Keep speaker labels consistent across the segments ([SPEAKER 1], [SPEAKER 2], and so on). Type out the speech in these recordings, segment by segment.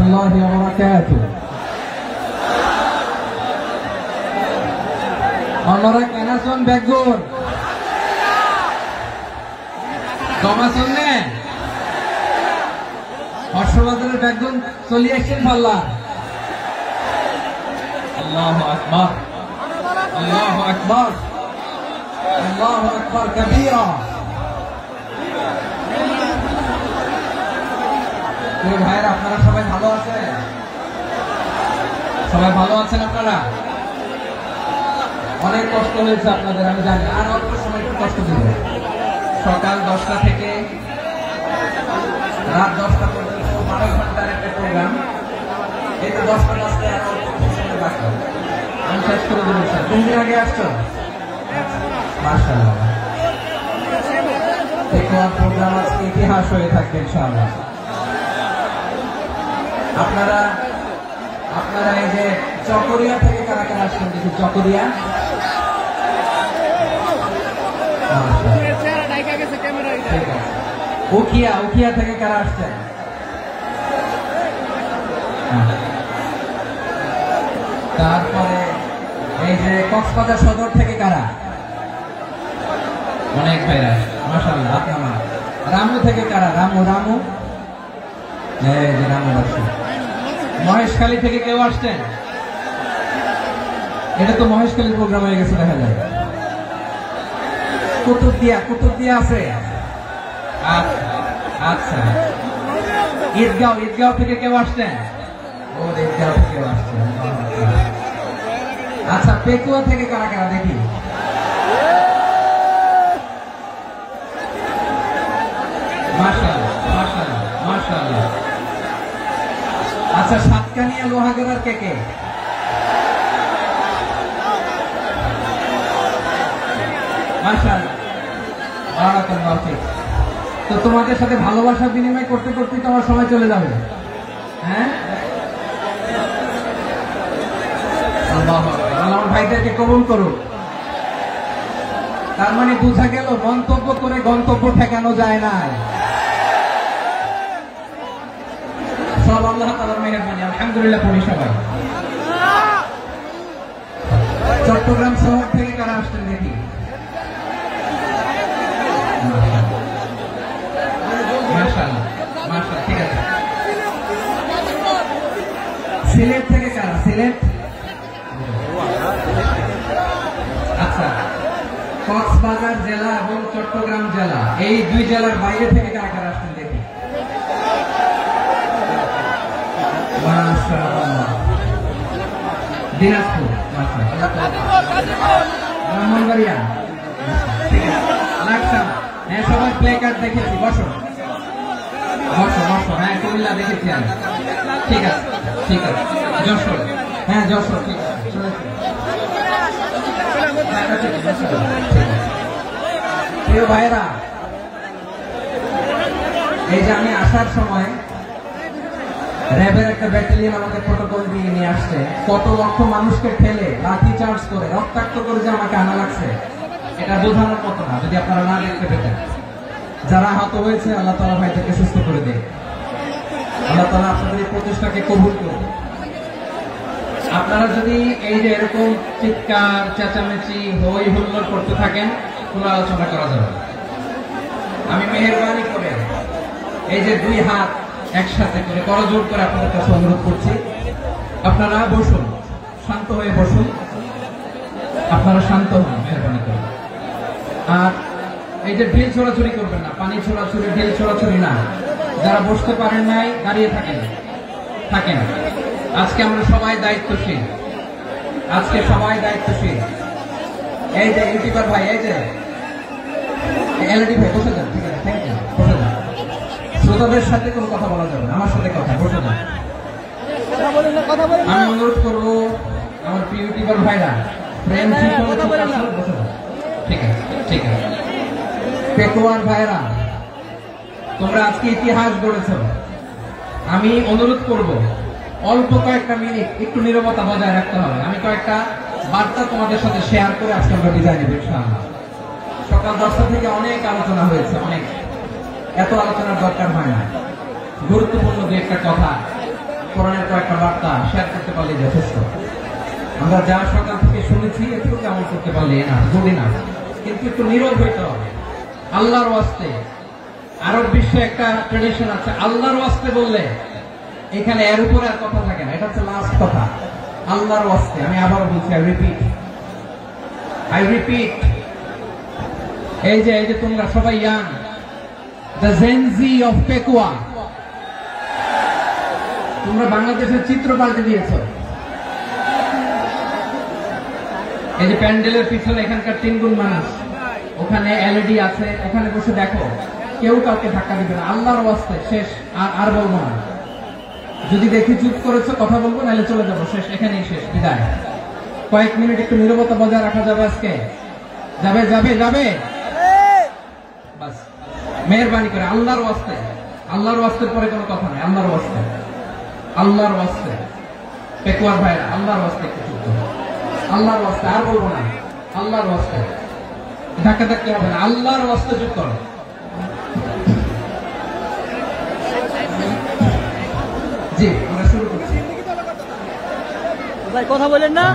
[SPEAKER 1] warahmatullahi wabarakatuh. Onora kenason begun. Komason ne? Hoshobadar begun solution balla. Allahu Akbar. Allahu Akbar. Allahu Akbar kabira. ভাইরা আপনারা সবাই ভালো আছেন? সবাই ভালো আছেন আপনারা? অনেক কষ্ট হয়েছে আপনাদের, আমি জানি। আর অল্প সময় একটু কষ্ট দিবে। সকাল 10টা থেকে রাত 10টা পর্যন্ত 12 ঘন্টার একটা প্রোগ্রাম। এই তো 10টা বাজতে আর অল্প সময় বাকি। আমি শেষ করে দেবো। 3 দিন আগে আসছো? মাশাআল্লাহ। এই প্রোগ্রাম আজকে ইতিহাস হয়ে থাকবে ইনশাআল্লাহ। আপনারা এই যে চকরিয়া থেকে কারা কারা আসছেন দেখি? চকরিয়া, উখিয়া থেকে কারা আসছেন? তারপরে এই যে কক্সবাজার সদর থেকে কারা? অনেক ভাইরা, মাশাআল্লাহ। আপনারা রামু থেকে কারা? রামু মহেশখালী থেকে কেউ আসছেন? এটা তো মহেশখালীর প্রোগ্রাম হয়ে গেছে দেখা যায়। কুতুবদিয়া আছে। আচ্ছা, ঈদগাঁও থেকে কেউ আসছেন? ও ঈদগাঁও থেকে কেউ আসছেন। আচ্ছা, পেকুয়া থেকে কারা কারা দেখি? মাশাআল্লাহ। আচ্ছা, সাতকানিয়া লোহাগড়ার কে? মাশাআল্লাহ। তো তোমাদের সাথে ভালোবাসা বিনিময় করতে করতে তো আমার সময় চলে যাবে। হ্যাঁ, আল্লাহ আমার ভাইদেরকে কবুল করুন। তার মানে বোঝা গেল মন্তব্য করে গন্তব্য ঠেকানো যায় না। সব আল্লাহ তাআলার মেহেরবানি। আলহামদুলিল্লাহ পড়ি সবাই। চট্টগ্রাম শহর থেকে কারা আসছেন দেখি? মাশাআল্লাহ, ঠিক আছে। সিলেট থেকে কারা? সিলেট, আচ্ছা। কক্সবাজার জেলা এবং চট্টগ্রাম জেলা, এই 2 জেলার বাইরে থেকে কারা কারা আসছেন দেখি? মাশাআল্লাহ। দিনাজপুর, ব্রাহ্মণবাড়িয়া, লাকসাম। হ্যাঁ, সবাই প্লে কার্ড দেখেছি। বসো। হ্যাঁ, কুমিল্লা দেখেছি আমি। ঠিক আছে। যশোর, হ্যাঁ যশোর, ঠিক আছে। প্রিয় ভাইরা, এই যে আমি আসার সময় র্যাবের একটা ব্যাটালিয়ন আমাকে প্রটোকল দিয়ে নিয়ে আসছে। কত লক্ষ মানুষকে ঠেলে লাঠি চার্জ করে রক্তাক্ত করে যে আমাকে আনা লাগছে, এটা বোঝানোর মতো না যদি আপনারা না দেখতে পেতেন। যারা আহত হয়েছে, আল্লাহ তাআলা ভাইদেরকে সুস্থ করে দেয়। আল্লাহ তাআলা আপনাদের এই প্রচেষ্টাকে কবুল করুন। আপনারা যদি এই যে এরকম চিৎকার চেঁচামেচি হই হুল্লোড় করতে থাকেন, কোনো আলোচনা করা যাবে না। আমি মেহেরবানি করে এই যে 2 হাত একসাথে করে করজোড় করে আপনাদের কাছে অনুরোধ করছি, আপনারা বসুন, শান্ত হয়ে বসুন। আপনারা শান্ত হন মেহেরবানি করে। আর এই যে ঢিল ছোড়াছুড়ি করবেন না, পানি ছোড়াছুড়ি, ঢিল ছোড়াছুড়ি না। যারা বসতে পারেন নাই, দাঁড়িয়ে থাকেন। আজকে আমরা সবাই দায়িত্বশীল। এই যে ইউটিউবার ভাই, এই যে এলইডি ভাই, বসে যান। ঠিক আছে, থ্যাংক ইউ। বসে যান। শ্রোতাদের সাথে কোনো কথা বলা যাবে না, আমার সাথে কথা। বসে যান। আমি অনুরোধ করবো আমার প্রিয় ইউটিউবার ভাইরা, প্রেম বসে যান। ঠিক আছে। পেকুয়ার ভাইরা, তোমরা আজকে ইতিহাস গড়েছ। আমি অনুরোধ করব অল্প কয়েকটা মিনিট একটু নীরবতা বজায় রাখতে হবে। আমি কয়েকটা বার্তা তোমাদের সাথে শেয়ার করে আজকে আমরা বিদায় নেব ইনশাআল্লাহ। সকাল 10টা থেকে অনেক আলোচনা হয়েছে, এত আলোচনার দরকার হয় না। গুরুত্বপূর্ণ 2-1টা কথা কোরআনের কয়েকটা বার্তা শেয়ার করতে পারলে যথেষ্ট। আমরা যা সকাল থেকে শুনেছি একটু কেমন করতে পারলে না, যদি না কিন্তু একটু নীরব হইতে হবে আল্লাহর ওয়াস্তে। আরব বিশ্বে একটা ট্রেডিশন আছে, আল্লাহর ওয়াস্তে বললে এখানে এর উপরে আর কথা থাকে না, এটা হচ্ছে লাস্ট কথা। আল্লাহর ওয়াস্তে, আমি আবার বলছি, আই রিপিট, এই যে তোমরা সবাই young, the Gen Z of Pekua, তোমরা বাংলাদেশের চিত্র পাল্টে দিয়েছ। এই যে প্যান্ডেলের পিছনে এখানকার 3 গুণ মানুষ, ওখানে এলইডি আছে, ওখানে বসে দেখো, কেউ কাউকে ধাক্কা দিবে না। আল্লাহর ওয়াস্তে শেষ, আর বলবো না। যদি দেখি চুপ করেছো কথা বলবো, নাহলে চলে যাবো, শেষ, এখানেই শেষ, বিদায়। কয়েক মিনিট একটু নীরবতা বজায় রাখা যাবে আজকে? যাবে যাবে যাবে বাস, মেহেরবানি করে আল্লাহর ওয়াস্তে। আল্লাহর ওয়াস্তের পরে কোনো কথা নাই, আল্লাহর ওয়াস্তে, আল্লাহর ওয়াস্তে। পেকুয়ার ভাইরা, আল্লাহর ওয়াস্তে একটু চুপ করো, আল্লাহর ওয়াস্তে, আর বলবো না, আল্লাহর ওয়াস্তে। ধাক্কা ধাক্কি হবে না, আল্লাহর ওয়াস্তে চুপ করো। জি, আমরা শুরু করছি।
[SPEAKER 2] ভাই কথা বলেন না।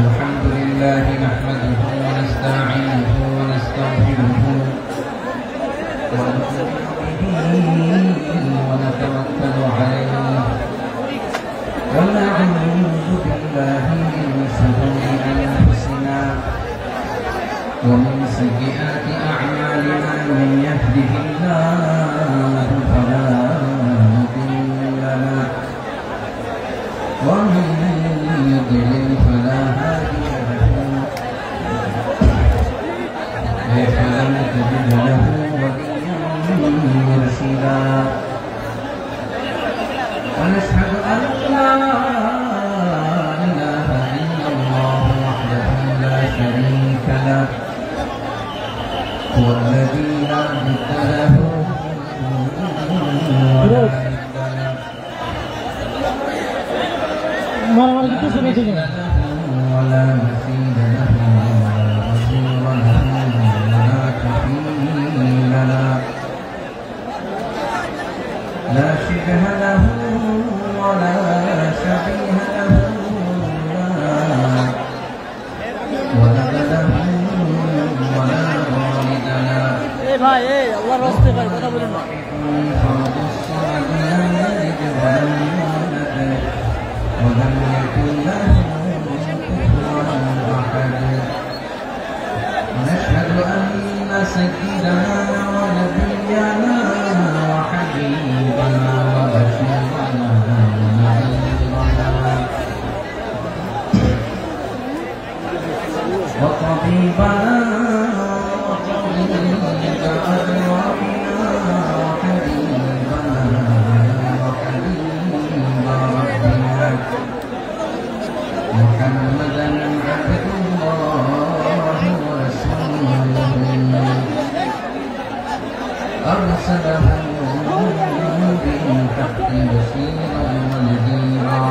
[SPEAKER 1] আলহামদুলিল্লাহ নাহমাদুহু ওয়া নাস্তাঈনুহু ওয়া নাস্তাগফিরুহু ওয়া নু'মিনু বিহি ওয়া নাতাওয়াক্কালু আলাইহি ওয়া না'উযু বিল্লাহি মিন শুরুরি আনফুসিনা ওয়া মিন সাইয়্যাতি আ'মালিনা মান ইয়াহদিহিল্লাহু ফালা মুদিল্লা লাহু ওয়া মান يضلل فلا هادي له فلن تجد له وليا مرشدا ونشهد أن لا إله إلا الله وحده لا شريك له هو الذي لا ند له ولا ولا مثيل له ولا وزير له ولا كفيل له لا شبه له ولا شبيه له ولد له ولا والد له
[SPEAKER 2] ভাই আল্লাহর রাস্তে ভাই কথা বলেন না।
[SPEAKER 1] فرد الصمد لم يلد ولم يولد ولم يكن له كفوا احد ونشهد ان سيدنا ونبينا وحبيبنا وبشيرنا ونذيرنا وطبيبنا وطبيب ارواحنا وحبيبنا وحبيب ربنا محمدا عبد الله ورسوله أرسله بالحق بشيرا ونذيرا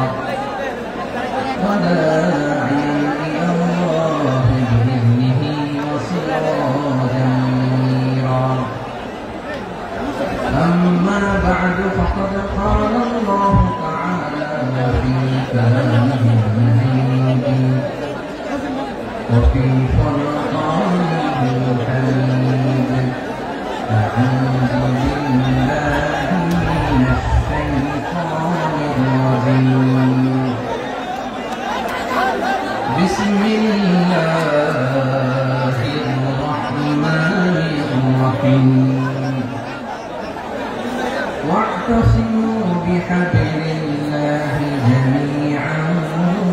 [SPEAKER 1] وداعيا إلى الله بإذنه وسراجا منيرا أما بعد فقد قال الله تعالى في كلامه المجيد وفي فرقانه الحميد أعوذ بالله من الشيطان الرجيم بسم الله الرحمن الرحيم واعتصموا بحبل الله جميعا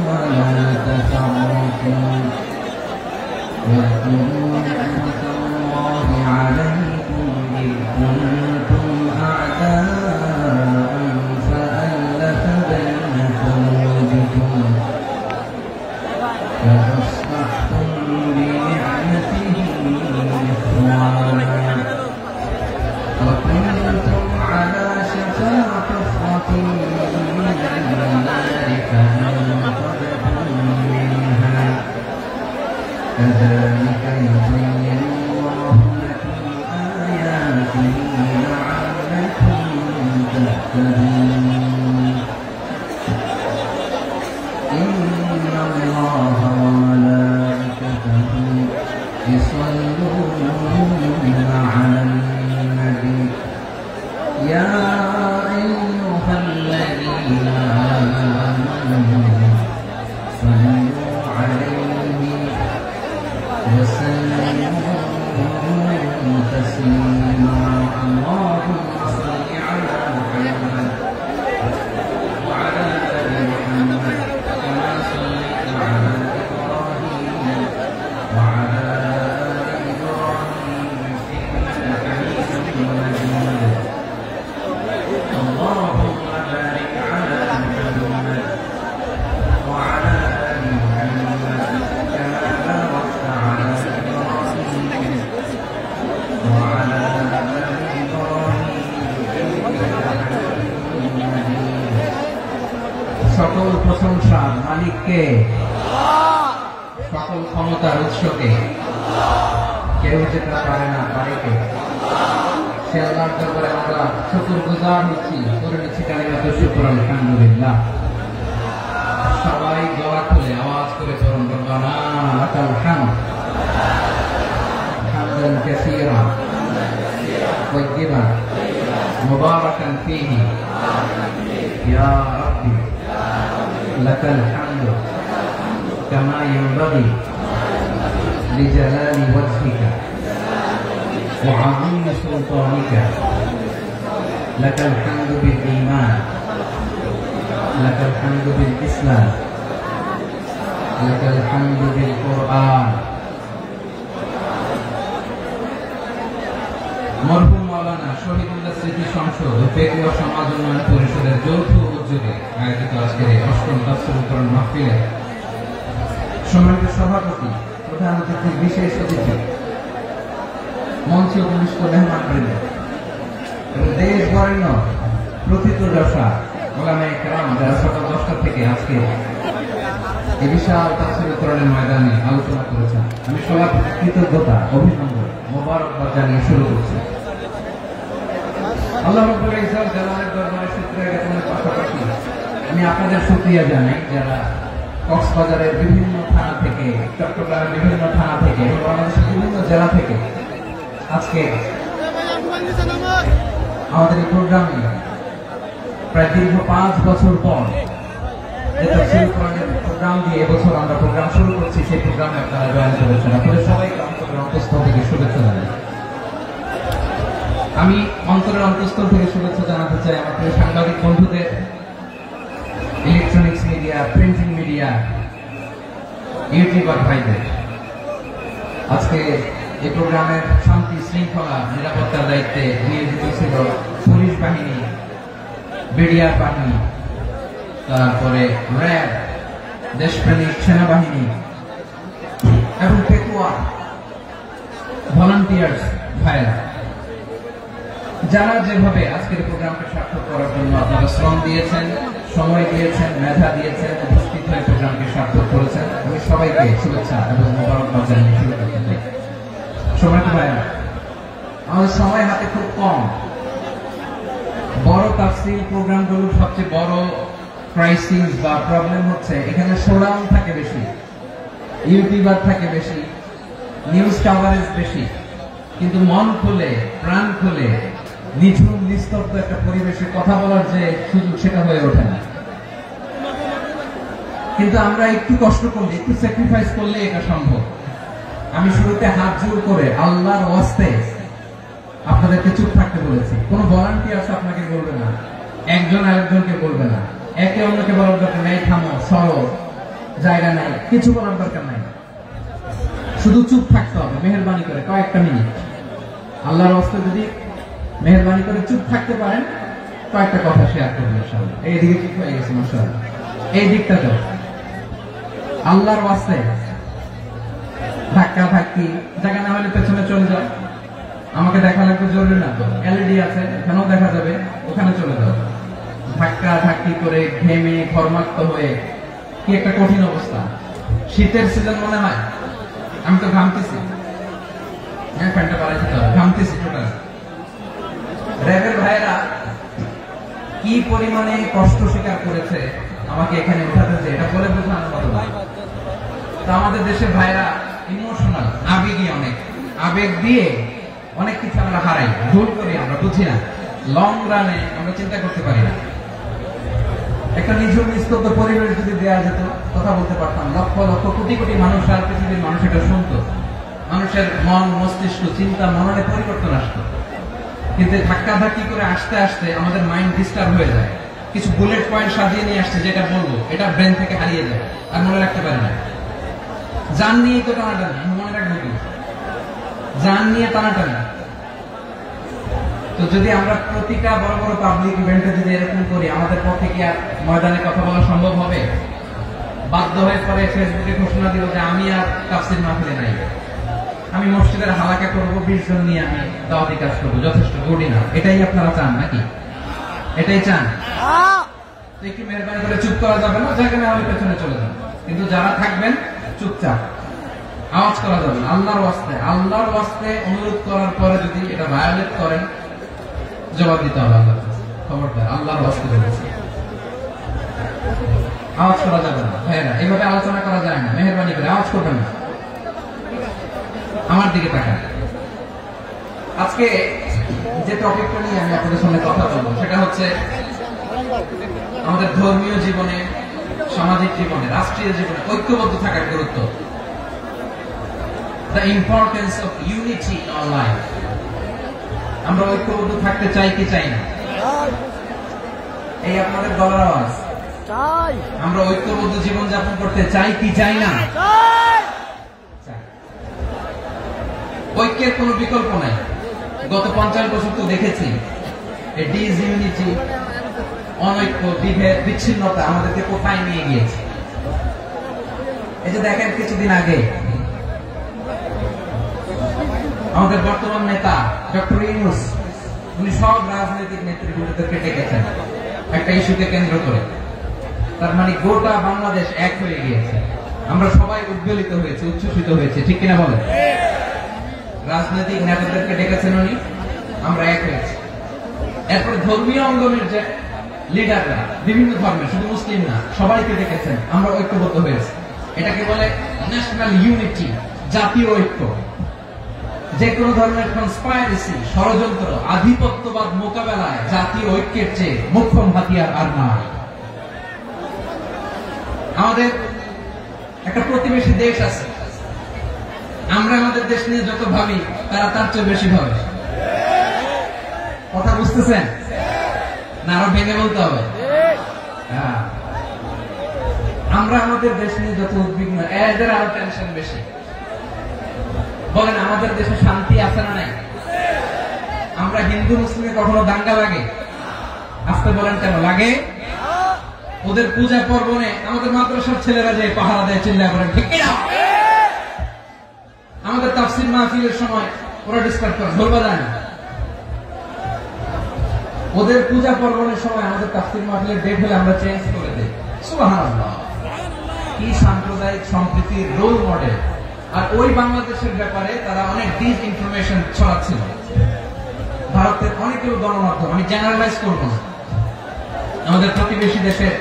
[SPEAKER 1] ولا تفرقوا واذكروا نعمة الله عليكم إذ كنتم أعداء فألف بين قلوبكم فأصبحتم بنعمته إخوانا وكنتم على شفا حفرة সকল প্রশংসা মালিককে, সকল ক্ষমতার উৎসকে, কেউ যেতে পারে না, পারে কে? সে আল্লাহর দরবারে আমরা শুকরগুজার হচ্ছি, করে নিচ্ছি কালিমাতুশ শুকর, আলহামদুলিল্লাহ। সবাই গলা খুলে আওয়াজ করে পড়ুন, রব্বানা লাকাল হামদ হামদান কাসীরা তাইয়্যিবান মুবারাকান ফীহি ইয়া রাব্বি লাকাল হামদু কামা ইয়ানবাগি লিজালালি ওয়াজহিকা ওয়া আযীমি সুলতানিকা লাকাল হামদু বিল ঈমান লাকাল হামদু বিল ইসলাম লাকাল হামদু বিল কুরআন। মরহুম মাওলানা শহীদুল্লাহ স্মৃতি সংসদ ও ফিকহ ও সমাজ উন্নয়ন পরিষদের যৌথ উদ্যোগে আয়োজিত আজকের অষ্টম তাফসীরুল কোরআন মাহফিলে সম্মানিত সভাপতি, প্রধান অতিথি, বিশেষ অতিথি, মঞ্চে উপবিষ্ট মেহমানবৃন্দ এবং দেশ বরেণ্য প্রথিতযশা ওলামায়ে কেরাম যারা সকাল 10টা থেকে আজকে এই বিশাল তাফসীরুল কোরআনের ময়দানে আলোচনা করেছেন, আমি সবার কৃতজ্ঞতা, অভিনন্দন, মোবারকবাদ জানিয়ে শুরু করছি। আল্লাহ রাব্বুল ইজ্জত জালালের দরবারে শুকরিয়া জ্ঞাপনের পাশাপাশি আমি আপনাদের শুকরিয়া জানাই যারা কক্সবাজারের বিভিন্ন থানা থেকে, চট্টগ্রামের বিভিন্ন থানা থেকে এবং বাংলাদেশের বিভিন্ন জেলা থেকে আজকে আমাদের এই প্রোগ্রামে প্রায় দীর্ঘ 5 বছর পর যে তাফসীরুল কোরআনের প্রোগ্রাম দিয়ে এবছর আমরা প্রোগ্রাম শুরু করছি, সেই প্রোগ্রামে আপনারা জয়েন করেছেন। আপনাদের সবাইকে অন্তরের অন্তঃস্থল থেকে শুভেচ্ছা জানাই। আমি অন্তরের অন্তঃস্থল থেকে শুভেচ্ছা জানাতে চাই আমার প্রিয় সাংবাদিক বন্ধুদের, electronics media, printing media, YouTuber ভাইদের। আজকে এই প্রোগ্রামের শান্তি শৃঙ্খলা নিরাপত্তার দায়িত্বে নিয়োজিত ছিল পুলিশ বাহিনী, বিডিআর বাহিনী, তারপরে র্যাব, দেশপ্রেমিক সেনাবাহিনী এবং পেকুয়া ভলান্টিয়ার্স ভাইরা, যারা যেভাবে আজকের প্রোগ্রামকে সার্থক করার জন্য আপনারা শ্রম দিয়েছেন, সময় দিয়েছেন, মেধা দিয়েছেন, উপস্থিত হয়ে প্রোগ্রামকে সার্থক করেছেন, আমি সবাইকে শুভেচ্ছা এবং মোবারকবাদ জানিয়ে শুরু করতে চাই। সময়টা ভাইরা, আমাদের সময় হাতে খুব কম। বড় তাফসীর প্রোগ্রামগুলোর সবচেয়ে বড় ক্রাইসিস বা প্রবলেম হচ্ছে এখানে শোডাউন থাকে বেশি, ইউটিউবার থাকে বেশি, নিউজ কাভারেজ বেশি, কিন্তু মন খুলে, প্রাণ খুলে, নিঝুম নিস্তব্ধ একটা পরিবেশে কথা বলার যে সুযোগ, সেটা হয়ে ওঠে না। কিন্তু আমরা একটু কষ্ট করলে, একটু স্যাক্রিফাইস করলে এটা সম্ভব। আমি শুরুতে হাত জোর করে আল্লাহর ওয়াস্তে আপনাদেরকে চুপ থাকতে বলেছি। কোনো ভলান্টিয়ার্স আপনাকে বলবে না, একজন আরেকজনকে বলবে না, একে অন্যকে বলার দরকার নাই, থামো, সরো, জায়গা নাই, কিছু বলার দরকার নাই, শুধু চুপ থাকতে হবে মেহেরবানি করে কয়েকটা মিনিট। আল্লাহর ওয়াস্তে যদি মেহেরবানি করে চুপ থাকতে পারেন, কয়েকটা কথা শেয়ার করবেন ইনশাআল্লাহ। এইদিকে ঠিক হয়ে গেছে মাশাআল্লাহ, এই দিকটা তো আল্লাহর ওয়াস্তে ধাক্কা ধাক্কি জায়গা না হলে পেছনে চলে যাও। আমাকে দেখা লাগবে জরুরি না তো, এলইডি আছে, এখানেও দেখা যাবে, ওখানে চলে যাও। ধাক্কা ধাক্কি করে ঘেমে ঘর্মাক্ত হয়ে কি একটা কঠিন অবস্থা। শীতের সিজন মনে হয়, আমি তো ঘামতেছি, হ্যাঁ প্যান্টটা বাড়াই দিতে হবে, ঘামতেছি টোটাল। র্যাবের ভাইয়েরা কি কি পরিমাণে কষ্ট স্বীকার করেছে আমাকে এখানে উঠাতে, যে এটা বলে বোঝানোর মতো না। তো আমাদের দেশের ভাইরা ইমোশনাল, আবেগী, অনেক আবেগ দিয়ে অনেক কিছু আমরা হারাই, ভুল করি, আমরা বুঝি না, লং রানে আমরা চিন্তা করতে পারি না। একটা নিঝুম নিস্তব্ধ পরিবেশ যদি দেওয়া যেত, কথা বলতে পারতাম, লক্ষ লক্ষ কোটি কোটি মানুষ আর পৃথিবীর মানুষ এটা শুনতো, মানুষের মন মস্তিষ্ক চিন্তা মননে পরিবর্তন আসতো। কিন্তু ধাক্কাধাক্কি করে আসতে আসতে আমাদের মাইন্ড ডিস্টার্ব হয়ে যায়। কিছু বুলেট পয়েন্ট সাজিয়ে নিয়ে আসছে, যেটা বলবো এটা ব্রেন থেকে হারিয়ে যায়, আর মনে রাখতে পারে না। জান নিয়ে তো টানাটানি, মনে রাখবো কি, জান নিয়ে টানাটানি। তো যদি আমরা প্রতিটা বড় বড় পাবলিক ইভেন্টে যদি এরকম করি, আমাদের পক্ষে কি আর ময়দানে কথা বলা সম্ভব হবে? বাধ্য হয়ে পরে ফেসবুকে ঘোষণা দিল যে আমি আর তাফসীর মাহফিলে নাই, আমি মসজিদের হালাকা করব, 20 জন নিয়ে আমি দাওয়াতি কাজ করবো, যথেষ্ট গুড না? এটাই আপনারা চান নাকি? এটাই চান? তো একটু মেহরবানি করে চুপ করা যাবে না, জায়গা না হলে পেছনে চলে যান। কিন্তু যারা থাকবেন চুপচাপ, আওয়াজ করা যাবে না। আল্লাহর ওয়াস্তে অনুরোধ করার পরে যদি এটা ভায়োলেট করেন, জবাব দিতে হবে আল্লাহর কাছে। খবরদার, আল্লাহর ওয়াস্তে বলেছি, আওয়াজ করা যাবে না। ভাইয়েরা, এইভাবে আলোচনা করা যায় না, মেহরবানি করে আওয়াজ করবেন না। আমার দিকে তাকান। আজকে যে টপিকটা নিয়ে আমি আপনাদের সামনে কথা বলবো, সেটা হচ্ছে আমাদের ধর্মীয় জীবনে, সামাজিক জীবনে, রাষ্ট্রীয় জীবনে ঐক্যবদ্ধ থাকার গুরুত্ব। The importance of unity in our life. আমরা ঐক্যবদ্ধ থাকতে চাই কি চাই না? এই আপনাদের গলার আওয়াজ। আমরা ঐক্যবদ্ধ জীবন যাপন করতে চাই কি চাই না? ঐক্যের কোনো বিকল্প নাই। গত 50 বছর তো দেখেছি ডিসইউনিটি, অনৈক্য, বিভেদ, বিচ্ছিন্নতা আমাদেরকে কোথায় নিয়ে গিয়েছে। এই যে দেখেন, কিছুদিন আগে আমাদের বর্তমান নেতা ডক্টর ইউনূস, উনি সব রাজনৈতিক নেতৃবৃন্দদেরকে ডেকেছেন একটা ইস্যুকে কেন্দ্র করে। তার মানে গোটা বাংলাদেশ এক হয়ে গিয়েছে। আমরা সবাই উদ্বেলিত হয়েছে, উচ্ছ্বসিত হয়েছে, ঠিক কিনা বলেন? রাজনৈতিক নেতাদেরকে ডেকেছেন উনি, আমরা এক হয়েছি। এরপর ধর্মীয় অঙ্গনের যে লিডাররা, বিভিন্ন ধর্মের, শুধু মুসলিম না, সবাইকে ডেকেছেন, আমরা ঐক্যবদ্ধ হয়েছি। এটাকে বলে ন্যাশনাল ইউনিটি, জাতীয় ঐক্য। যে কোনো ধরনের কনস্পাইরেসি, ষড়যন্ত্র, আধিপত্যবাদ মোকাবেলায় জাতীয় ঐক্যের চেয়ে মোক্ষম হাতিয়ার আর নাই। আমাদের একটা প্রতিবেশী দেশ আছে, আমরা আমাদের দেশ নিয়ে যত ভাবি, তারা তার চেয়ে বেশি ভাবে। কথা বুঝতেছেন না? আরো ভেঙে বলতে হবে। হ্যাঁ, আমরা আমাদের দেশ নিয়ে যত উদ্বিগ্ন, এদের আরো টেনশন বেশি। বলেন, আমাদের দেশে শান্তি আছে না নাই? আমরা হিন্দু মুসলিমে কখনো দাঙ্গা লাগে? আসতে বলেন, কেন লাগে? ওদের পূজা পর্বণে আমাদের মাদ্রাসার ছেলেরা যে পাহারা দেয়, চিল্লায় বলেন, ঠিক কিনা? আমাদের তাফসীর মাহফিলের সময় ওরা ডিস্টার্ব করে, ঢোল বাজায় না। ওদের পূজা পর্বণের সময় আমাদের তাফসীর মাহফিলের ডেট হলে আমরা চেঞ্জ করে দেই। সুবহানাল্লাহ, কি সাম্প্রদায়িক সম্প্রীতির রোল মডেল। আর ওই বাংলাদেশের ব্যাপারে তারা অনেক ডিস ইনফরমেশন ছড়াচ্ছিল। ভারতের অনেকগুলো গণমাধ্যম, আমি জেনারেলাইজ করবো না, আমাদের প্রতিবেশী দেশের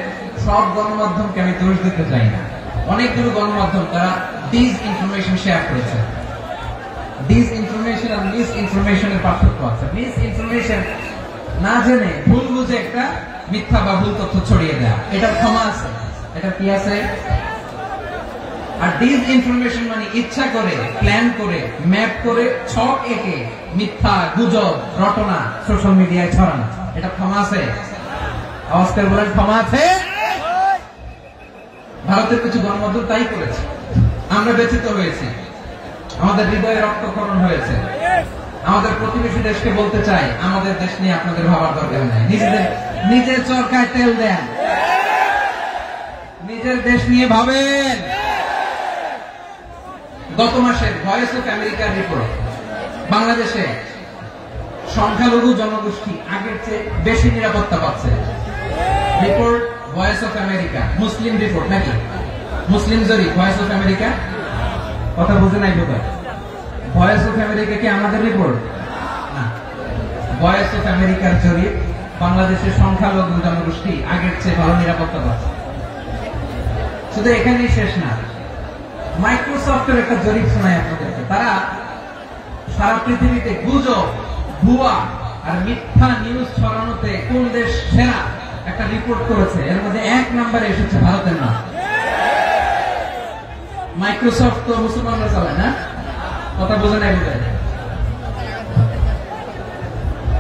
[SPEAKER 1] সব গণমাধ্যমকে আমি দোষ দিতে চাই না, অনেকগুলো গণমাধ্যম তারা ডিস ইনফরমেশন শেয়ার করেছে। ডিস ইনফরমেশন আর মিস ইনফরমেশনের পার্থক্য আছে। মিস ইনফরমেশন না জেনে ভুল বুঝে একটা মিথ্যা বা ভুল তথ্য ছড়িয়ে দেয়া, এটার ক্ষমা আছে, এটা কি আছে? আর ডিস ইনফরমেশন মানে ইচ্ছা করে, প্ল্যান করে, ম্যাপ করে, ছক এঁকে মিথ্যা, গুজব, রটনা সোশ্যাল মিডিয়ায় ছড়ানো, এটা ক্ষমা আছে? আওয়াজ করে বলেন, ক্ষমা আছে? ভারতের কিছু গণমাধ্যম তাই করেছে। আমরা ব্যথিত হয়েছি, আমাদের হৃদয়ে রক্তক্ষরণ হয়েছে। আমাদের প্রতিবেশী দেশকে বলতে চাই, আমাদের দেশ নিয়ে আপনাদের ভাবার দরকার নাই, নিজের চরকায় তেল দেন, নিজের দেশ নিয়ে ভাবেন। গত মাসের ভয়েস অফ আমেরিকার রিপোর্ট, বাংলাদেশে সংখ্যালঘু জনগোষ্ঠী আগের চেয়ে বেশি নিরাপত্তা পাচ্ছে। Report voice of America, Muslim report নাকি? মুসলিম জরিপ, ভয়েস অফ আমেরিকা। কথা বুঝে নাই বোধ হয়। ভয়েস অফ আমেরিকা কি আমাদের রিপোর্ট না? ভয়েস অফ আমেরিকার জরিপ বাংলাদেশের সংখ্যালঘু জনগোষ্ঠী আগের চেয়ে ভালো নিরাপত্তা পাচ্ছে। শুধু এখানেই শেষ না, মাইক্রোসফটের একটা জরিপ শোনায় আপনাদেরকে। তারা সারা পৃথিবীতে গুজব, ভুয়া আর মিথ্যা নিউজ ছড়ানোতে কোন দেশ সেরা একটা রিপোর্ট করেছে। এর মধ্যে 1 নম্বরে এসেছে ভারতের নাম। মাইক্রোসফট তো মুসলমানরা চালায় না, কথা বোঝে নাই বোঝায়।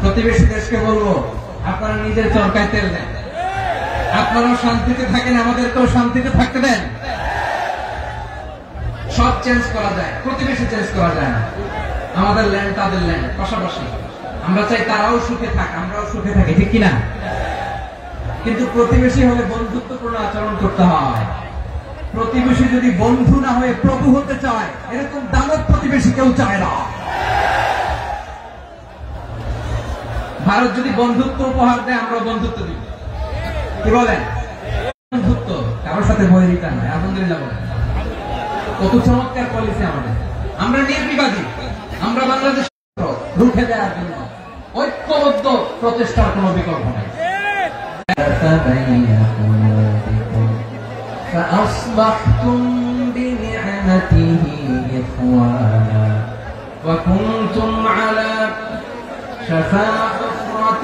[SPEAKER 1] প্রতিবেশী দেশকে বলবো, আপনারা নিজের চরকায় তেল দেন, আপনারাও শান্তিতে থাকেন, আমাদেরকেও শান্তিতে থাকতে দেন। সব চেঞ্জ করা যায়, প্রতিবেশী চেঞ্জ করা যায় না। আমাদের ল্যান্ড তাদের ল্যান্ড, পাশাপাশি। আমরা চাই তারাও সুখে থাক, আমরাও সুখে থাকি, ঠিক কিনা? কিন্তু প্রতিবেশী হলে বন্ধুত্বপূর্ণ আচরণ করতে হয়। প্রতিবেশী যদি বন্ধু না হয়ে প্রভু হতে চায়, এরকম দানব প্রতিবেশী কেউ চায় না। ভারত যদি বন্ধুত্ব উপহার দেয়, আমরা বন্ধুত্ব দিব। কি বলেন? বন্ধুত্ব কারোর সাথে বৈরিতা নয়। আলহামদুলিল্লাহ বলেন। কত চমৎকার পলিসি আমাদের। আমরা নির্বিবাদী, আমরা বাংলাদেশ রুখে দেওয়ার জন্য ঐক্যবদ্ধ প্রচেষ্টার কোন বিকল্প নাই। فأصبحتم بنعمته إخوانا وكنتم على شفا حفرة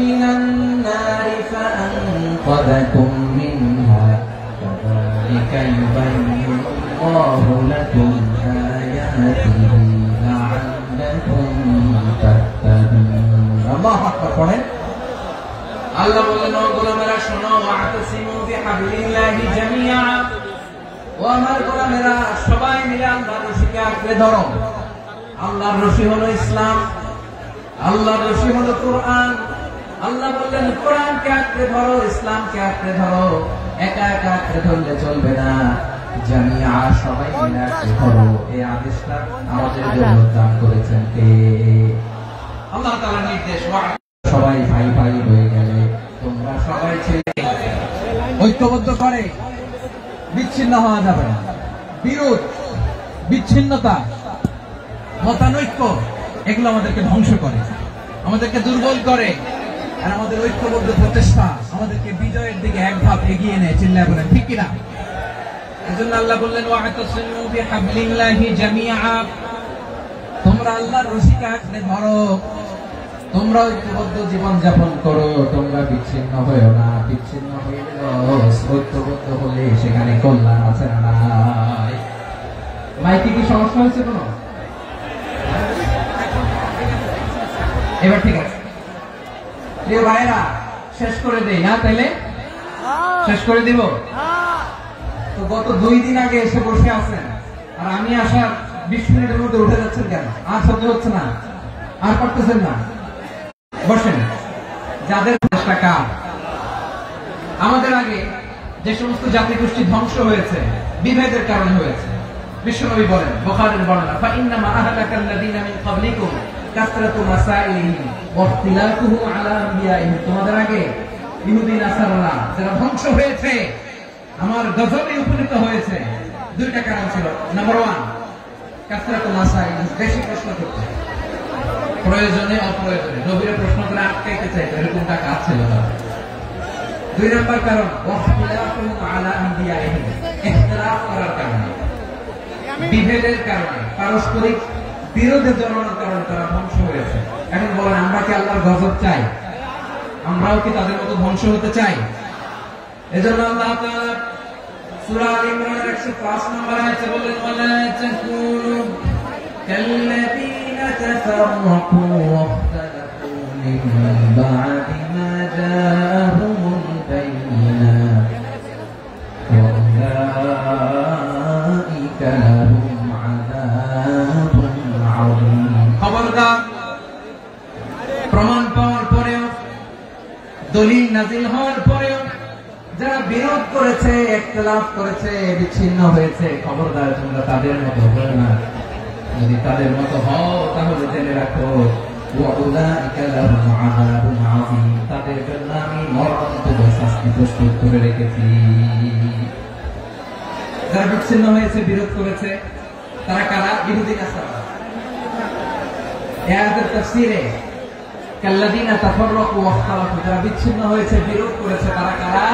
[SPEAKER 1] من النار فأنقذكم منها كذلك يبين الله لكم آياته لعلكم تهتدون الله أكبر قولين আল্লাহ বললেন, ও গোলামেরা শোনো, ওয়াতাসিমু বিহাবলিল্লাহি জামিআ, ও আমার গোলামেরা সবাই মিলে আল্লাহর রশিকে আঁকড়ে ধরো। আল্লাহর রশি হলো ইসলাম, আল্লাহর রশি হলো কোরআন। আল্লাহ বললেন কোরআনকে আঁকড়ে ধরো, ইসলামকে আঁকড়ে ধরো। একা একা আঁকড়ে ধরলে চলবে না, জামিআ সবাই মিলে আঁকড়ে ধরো। এই আদেশটা আমাদের জন্য দান করেছেন কে? আল্লাহ তাআলার নির্দেশ। সবাই ভাই ভাই হয়ে গেলে তোমরা সবাই ছেলে ঐক্যবদ্ধ করে বিচ্ছিন্ন হওয়া যাবে না। বিরোধ, বিচ্ছিন্নতা, মতানৈক্য এগুলো আমাদেরকে ধ্বংস করে, আমাদেরকে দুর্বল করে। আর আমাদের ঐক্যবদ্ধ প্রচেষ্টা আমাদেরকে বিজয়ের দিকে এক ধাপ এগিয়ে নেয়। চিল্লায় বলেন ঠিক কিনা? এজন্য আল্লাহ বললেন, ওয়াতাসিমু বিহাবলিল্লাহি জামিআ, তোমরা আল্লাহর রশিকে আঁকড়ে ধরো, তোমরা ঐক্যবদ্ধ জীবন যাপন করো, তোমরা বিচ্ছিন্ন হয়েও না। বিচ্ছিন্ন হয়ে ঐক্যবদ্ধ হলে সেখানে কল্যাণ আছে না নাই? মাইকে কি সমস্যা হয়েছে কোনো? এবার ঠিক আছে প্রিয় ভাইরা, শেষ করে দেই না? তাইলে শেষ করে দিব তো। গত 2 দিন আগে এসে বসে আছেন, আর আমি আসার 20 মিনিটের মধ্যে উঠে যাচ্ছেন কেন? আর সহ্য হচ্ছে না, আর পারতেছেন না? বসেন। যাদের টাকা আমাদের আগে যে সমস্ত জাতিগোষ্ঠী ধ্বংস হয়েছে, বিভেদের কারণে হয়েছে, বিশ্বনবী বলেন বুখারীর বর্ণনা, ফাইন্নামা আহলাকাল্লাযীনা মিন ক্বাবলিকুম কাসরাতু মাসাইলিহিম ওয়া ইখতিলাফুহুম আলা আনবিয়াইহিম। তোমাদের আগে ইহুদি নাসারারা যারা ধ্বংস হয়েছে, আমার গজবে উপনীত হয়েছে, 2টা কারণ ছিল। নাম্বার 1, কাসরাতু মাসাইলিহিম, বেশি প্রশ্ন করতে, প্রয়োজনে অপ্রয়োজনে নবীর প্রশ্ন করে আটকাইতে চাইতো, এরকম টাকা ছিল না। 2 নম্বর কারণ, ওয়াখতিলাফুহুম আলা আনবিয়াইহিম, ইখতিলাফ করার কারণে, বিভেদের কারণে, পারস্পরিক বিরোধের জন্মানোর কারণে তারা ধ্বংস হয়েছে। এখন বলেন, আমরা কি আল্লাহর গজব চাই? আমরাও কি তাদের মতো ধ্বংস হতে চাই? এজন্য আল্লাহ তাআলা সূরা আল ইমরানের 105 নম্বর আয়াতে বললেন, ওয়ালা তাকুনু কাল্লাযীনা তাফাররাকু ওয়াখতালাফু মিন বা'দি মা জাআহুমুল বায়িনাত ওয়া উলাইকা লাহুম আযাবুন আযীম। খবরদার, প্রমাণ পাওয়ার পরেও, দলিল নাজিল হওয়ার পরেও যারা বিরোধ করেছে, ইখতিলাফ করেছে, বিচ্ছিন্ন হয়েছে, খবরদার তোমরা তাদের মতো হও না। যদি তাদের মতো হও তাহলে জেনে রাখো, ওয়া উলাইকা লাহুম আযাবুন আযীম, তাদের জন্য আমি মরণান্তর শাস্তি প্রস্তুত করে রেখেছি। যারা বিচ্ছিন্ন হয়েছে, বিরোধ করেছে, তারা কারা? ইহুদি নাসারা। এই আয়াতের তাফসীরে কাল্লাযীনা তাফাররাকু ওয়াখতালাফু, যারা বিচ্ছিন্ন হয়েছে, বিরোধ করেছে, তারা কারা?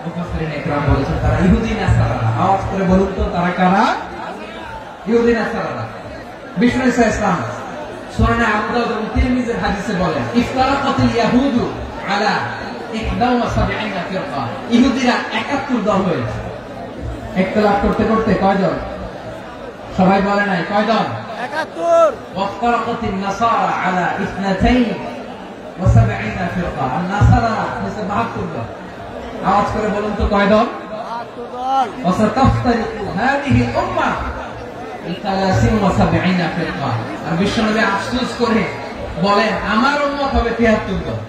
[SPEAKER 1] মুফাসসিরিন ইকরাম বলেছেন তারা ইহুদি নাসারা। আওয়াজ করে বলুন তো, তারা কারা? ইহুদি নাসারা। বিষ্ণু ঈসা ইসলাম সুনানে আবু দাউদ এবং তিরমিজির হাদিসে বলেন, ইফতারাকাতিল ইয়াহুদু আলা 71 ফিরকা, ইহুদিরা 71 দল হয়েছে। ইখতিলাফ করতে করতে কয়জন? সবাই বলে নাই, কয়জন?
[SPEAKER 2] 71।
[SPEAKER 1] ওয়াফতারাকাতিন নাসারা আলা 72 ফিরকা, আর নাসারা হচ্ছে 72 দল। আওয়াজ করে বলুন তো, কয় দল?
[SPEAKER 2] 72 দল।
[SPEAKER 1] ওয়াসাতাফতারিকু হাদিহি উম্মাহ ইলা 73 ফিরকা, আর বিশ্বনবী আফসোস করে বলেন, আমার উম্মত হবে 73 দল।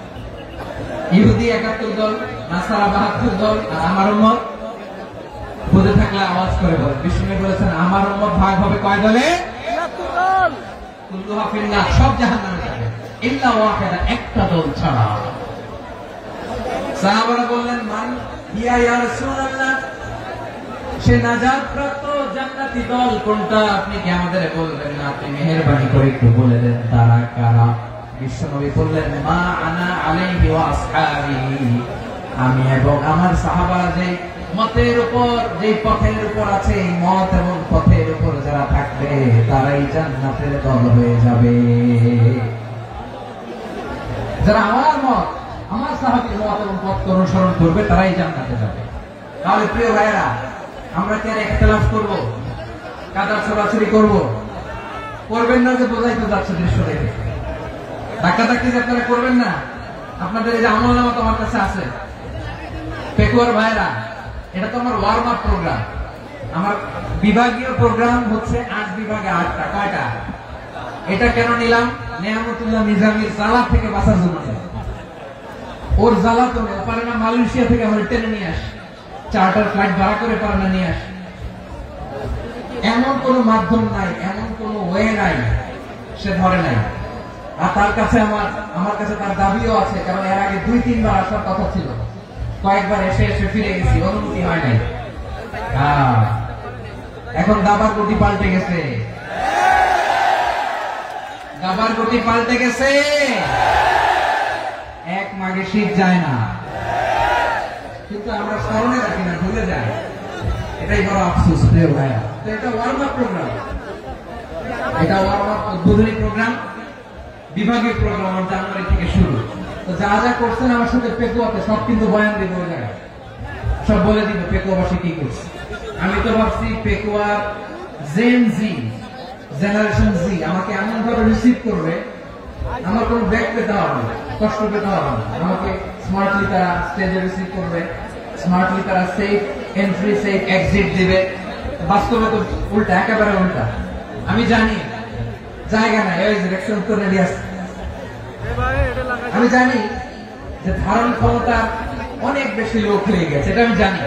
[SPEAKER 1] ইহুদি 71 দল, নাসারা 72 দল, আর আমার উম্মত বুঝে থাকলে আওয়াজ করে বলেন। বিষ্ণু বলেছেন, আমার উম্মত ভাগ হবে কয় দলে?
[SPEAKER 2] 73 দল।
[SPEAKER 1] কুল্লুহা ফিন্নার, সব জাহান্নামে যাবে, ইল্লা ওয়াহিদা, একটা দল ছাড়া। সাহাবারা বললেন, মান হিয়া ইয়া রাসূলুল্লাহ, সে নাজাত প্রাপ্ত জান্নাতি দল কোনটা? আপনি কি আমাদের বলবেন না? আপনি মেহেরবানি করে একটু বলে দেন তারা কারা। বিশ্বনবী বললেন, মা আনা আলাইহি ওয়া আসহাবি, আমি এবং আমার সাহাবারা যে মতের উপর, যে পথের উপর আছে, এই মত এবং পথের উপর যারা থাকবে তারাই জান্নাতের দল হয়ে যাবে। যারা আমার মত, আমার সাহাবীর মত এবং পথ অনুসরণ করবে তারাই জান্নাতে যাবে। তাহলে প্রিয় ভাইরা, আমরা কি আর ইখতিলাফ করব? কাদা ছড়াছড়ি করব? করবেন না, যে বোঝাই তো যাচ্ছে দৃশ্য দেখে। ধাক্কাধাক্কি যে আপনারা করবেন না। আপনাদের এই যে আমলনামা তো আমার কাছে আছে। পেকুয়ার ভাইরা, এটা তো আমার ওয়ার্ম আপ প্রোগ্রাম। আমার বিভাগীয় প্রোগ্রাম হচ্ছে 8 বিভাগে 8টা। কয়টা? এটা কেন নিলাম? নেয়ামতুল্লাহ নিজামীর জ্বালা থেকে বাঁচার জন্য। ওর জ্বালা তো পারে না, মালয়েশিয়া থেকে আমরা টেনে নিয়ে আসি, চার্টার ফ্লাইট ভাড়া করে পারে না নিয়ে আসি। এমন কোন মাধ্যম নাই, এমন কোন ওয়ে নাই সে ধরে নাই। আর তার কাছে আমার কাছে তার দাবিও আছে, কারণ এর আগে 2-3 বার আসার কথা ছিল। কয়েকবার এসে ফিরে গেছি, অনুমতি হয় নাই। এখন দাবার গতি পাল্টে গেছে, দাবার গতি পাল্টে গেছে। এক মাঘে শীত যায় না, কিন্তু আমরা স্মরণে রাখি না, ভুলে যাই। এটাই বড় আফসোস প্রিয় ভাইয়া। তো এটা ওয়ার্ম আপ প্রোগ্রাম, এটা ওয়ার্ম আপ উদ্বোধনী প্রোগ্রাম, বিভাগীয় প্রোগ্রাম জানুয়ারি থেকে শুরু। তো যা যা করছেন আমার সাথে পেকুয়াতে সব কিন্তু বয়ান দিব, ওই জায়গায় সব বলে দিব পেকুয়াবাসী কি করছে। আমি তো ভাবছি পেকুয়ার জেন জি, জেনারেশন জি আমাকে এমন ভাবে রিসিভ করবে, আমার কোনো ব্যাক পেতে হবে না, কষ্ট পেতে হবে না। আমাকে স্মার্টলি তারা স্টেজে রিসিভ করবে, স্মার্টলি তারা সেফ এন্ট্রি, সেফ এক্সিট দিবে। বাস্তবে তো উল্টা, একেবারে উল্টা। আমি জানি জায়গা নাই, ওই যে রিঅ্যাকশন করে রেডি আছে। আমি জানি যে ধারণ ক্ষমতা অনেক বেশি লোক হয়ে গেছে, এটা আমি জানি।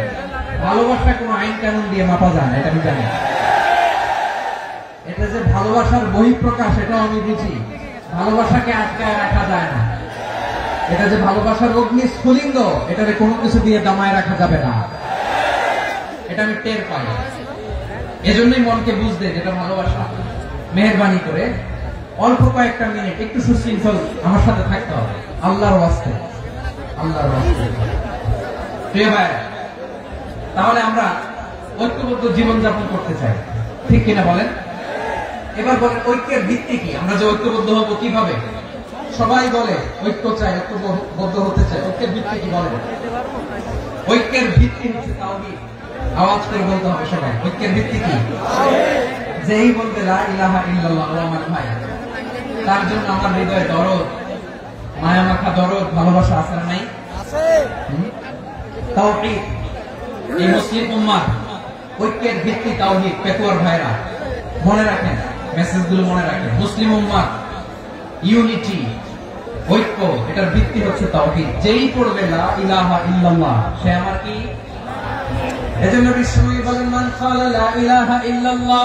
[SPEAKER 1] ভালোবাসা কোনো আইন কানুন দিয়ে মাপা যায় না, এটা আমি জানি। এটা যে ভালোবাসার বহিঃপ্রকাশ, এটাও আমি বুঝি। ভালোবাসাকে আটকায় রাখা যায় না। এটা যে ভালোবাসার অগ্নি স্ফুলিঙ্গ, এটাকে কোনো কিছু দিয়ে দামায় রাখা যাবে না, এটা আমি টের পাই। এজন্যই মনকে বুঝতে যেটা ভালোবাসা। মেহেরবানি করে অল্প কয়েকটা মিনিট একটু সুশৃঙ্খল আমার সাথে থাকতে হবে, আল্লাহর ওয়াস্তে, আল্লাহর ওয়াস্তে। প্রিয় ভাই, তাহলে আমরা ঐক্যবদ্ধ জীবনযাপন করতে চাই, ঠিক কিনা বলেন? এবার বলেন, ঐক্যের ভিত্তি কি? আমরা যে ঐক্যবদ্ধ হবো কিভাবে? সবাই বলে ঐক্য চাই, ঐক্যবদ্ধ হতে চাই। ঐক্যের ভিত্তি কি বলেন? ঐক্যের ভিত্তি হচ্ছে তাওহীদ। আওয়াজ করে বলতে হবে সবাই, ঐক্যের ভিত্তি কি? যেই বলবে লা ইলাহা ইল্লাল্লাহ, আমার ভাই, তার জন্য আমার হৃদয়ে দরদ, মায়া মাখা দরদ, ভালোবাসা আছে না নাই? আছে। তাওহীদ, এই মুসলিম উম্মাহ ঐক্যের ভিত্তি তাওহীদ। পেকুয়ার ভাইরা মনে রাখেন, মেসেজগুলো মনে রাখেন। মুসলিম উম্মাহ ইউনিটি, ঐক্য, এটার ভিত্তি হচ্ছে তাওহীদ। যেই পড়বে লা ইলাহা ইল্লাল্লাহ, সে আমার কি? এজন্য বিশ্বনবী বলেন, মান ক্বালা লা ইলাহা ইল্লাল্লাহ,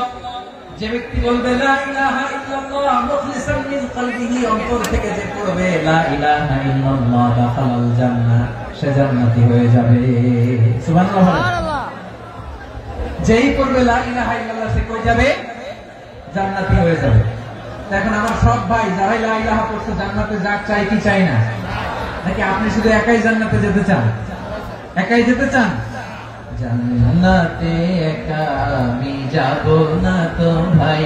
[SPEAKER 1] যে ব্যক্তি বলবে লা ইলাহা ইল্লাল্লাহ মুখলিসান মিন কলবিহি, অন্তর থেকে যে পড়বে লা ইলাহা ইল্লাল্লাহ, দাখালাল জান্নাহ, সে জান্নাতি হয়ে যাবে। সুবহানাল্লাহ। যেই পড়বে লা ইলাহা ইল্লাল্লাহ, সে কই যাবে? জান্নাতি হয়ে যাবে। এখন আমার সব ভাই যারাই লা ইলাহা পড়ছে জান্নাতে যাক, চাই কি চাই না? নাকি আপনি শুধু একাই জান্নাতে যেতে চান? একাই যেতে চান? জান্নাতে একা আমি যাব না তো ভাই,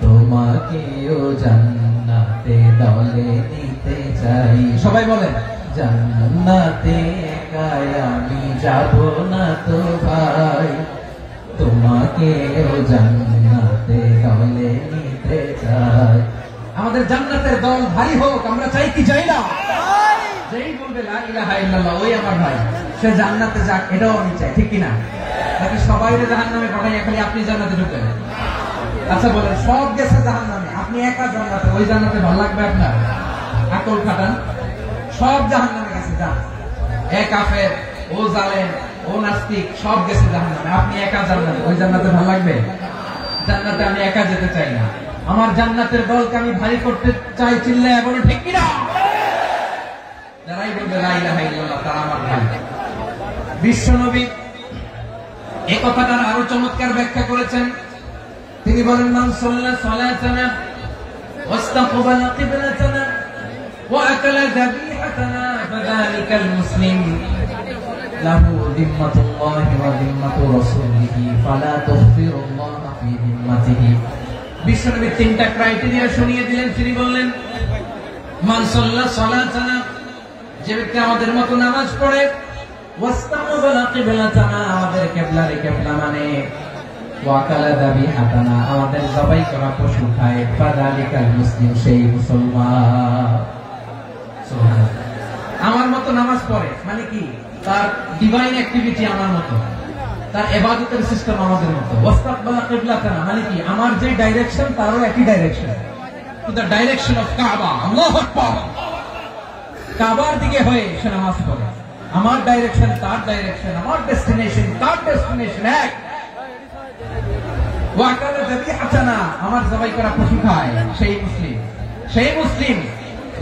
[SPEAKER 1] তোমাকেও জান্নাতে দলে নিতে চাই। সবাই বলেন, জান্নাতে একা আমি যাব না তো ভাই, তোমাকেও জান্নাতে দলে নিতে চাই। আমাদের জান্নাতের দল ভারী হোক, আমরা চাই কি চাই না? যেই বলবে লা ইলাহা ইল্লাল্লাহ ওই আমার ভাই, সে জান্নাতে যাক, এটাও আমি চাই, ঠিক কিনা? নাকি সবাই জাহান্নামে পাঠাইয়া খালি আপনি জান্নাতে ঢুকবেন? আচ্ছা বলেন, সব গেছে জাহান্নামে, আপনি একা জান্নাতে, ওই জান্নাতে ভালো লাগবে আপনার? আকল খাটান। সব জাহান্নামে গেছে, যান। এ কাফের, ও জালেম, ও নাস্তিক, সব গেছে জাহান্নামে, আপনি একা জান্নাতে, ওই জান্নাতে ভালো লাগবে? জান্নাতে আমি একা যেতে চাই না, আমার জান্নাতের দলকে আমি ভারী করতে চাই। চিল্লায় বলো ঠিক কিনা? যারাই বলবে লা ইলাহা ইল্লাল্লাহ তারা আমার ভাই। বিশ্বনবী এই কথাটার আরো চমৎকার ব্যাখ্যা করেছেন। তিনি বলেন, মান সাল্লা সালাতানা ওয়াস্তাকবালা কিবলাতানা ওয়া আকালা যাবিহাতানা ফাযালিকাল মুসলিম লাহু যিম্মাতুল্লাহি ওয়া যিম্মাতু রাসূলিহি ফালা তুগফিরুল্লাহ ফি যিম্মাতিহি। বিশ্বনবী তিনটা ক্রাইটেরিয়া শুনিয়ে দিলেন। তিনি বললেন, মান সাল্লা সালাতানা, যে ব্যক্তি আমাদের মতো নামাজ পড়ে, ওয়াস্তাকবালা কিবলাতানা, আমাদের কিবলারে কিবলা মানে, ওয়াকালা যাবিহাতানা, আমাদের জবাই করা পশু খায়, ফাযালিকাল মুসলিম, সেই মুসলমান। সুবহানাল্লাহ। আমার মতো নামাজ পড়ে মানে কি? তার ডিভাইন অ্যাক্টিভিটি আমার মতো, তার ইবাদতের সিস্টেম আমাদের মতো। ওয়াস্তাকবালা কিবলাতানা মানে কি? আমার যে ডাইরেকশন তারও একই direction, to the direction of কাবা। আল্লাহু আকবার। কাবার দিকে হয়ে সে নামাজ পড়ে, আমার ডাইরেকশন তার ডাইরেকশন, আমার ডেস্টিনেশন তার ডেস্টিনেশন এক। ওয়াকালা যাবিহাতানা, আমার জবাই করা পশু খায়, সেই মুসলিম। সেই মুসলিম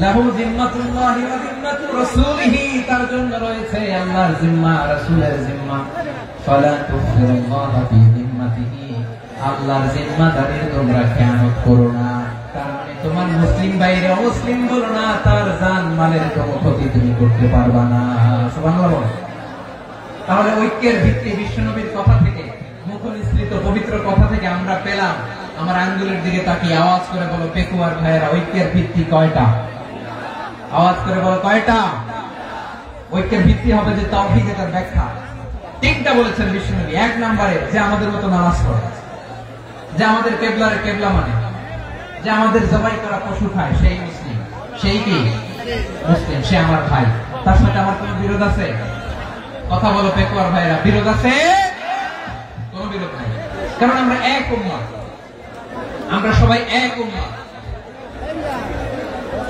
[SPEAKER 1] লাহু যিম্মাতুল্লাহি ওয়া যিম্মাতু রাসূলিহি, তার জন্য রয়েছে আল্লাহর জিম্মা, রাসূলের জিম্মা। ফালা তুগফিরুল্লাহ ফি যিম্মাতিহি, আল্লাহর জিম্মাদারির তোমরা খেয়ানত করো না। তার মানে তোমার মুসলিম বাইরে অমুসলিম বলো না, তার জান মালের কোনো ক্ষতি তুমি করতে পারবা না। সুবহানাল্লাহ বলো। তাহলে ঐক্যের ভিত্তি বিশ্বনবীর কথা থেকে, মুখনিসৃত পবিত্র কথা থেকে আমরা পেলাম। আমার আঙ্গুলের দিকে তাকিয়ে আওয়াজ করে বলো পেকুয়ার ভাইয়েরা, ঐক্যের ভিত্তি কয়টা? আওয়াজ করে বলো কয়টা? ঐক্যের ভিত্তি হবে যে তাওহীদ, এটার ব্যাখ্যা তিনটা বলেছেন বিশ্বনবী। এক নম্বরে, যে আমাদের মতো নামাজ পড়ে, যে আমাদের কিবলারে কিবলা মানে, যে আমাদের জবাই করা পশু খায়, সেই মুসলিম। সেই কি? মুসলিম, সে আমার ভাই। তার সাথে আমার কোনো বিরোধ আছে? কথা বলো পেকুয়ার ভাইরা, বিরোধ আছে? কোনো বিরোধ নাই, কারণ আমরা এক উম্মাহ, আমরা সবাই এক উম্মাহ।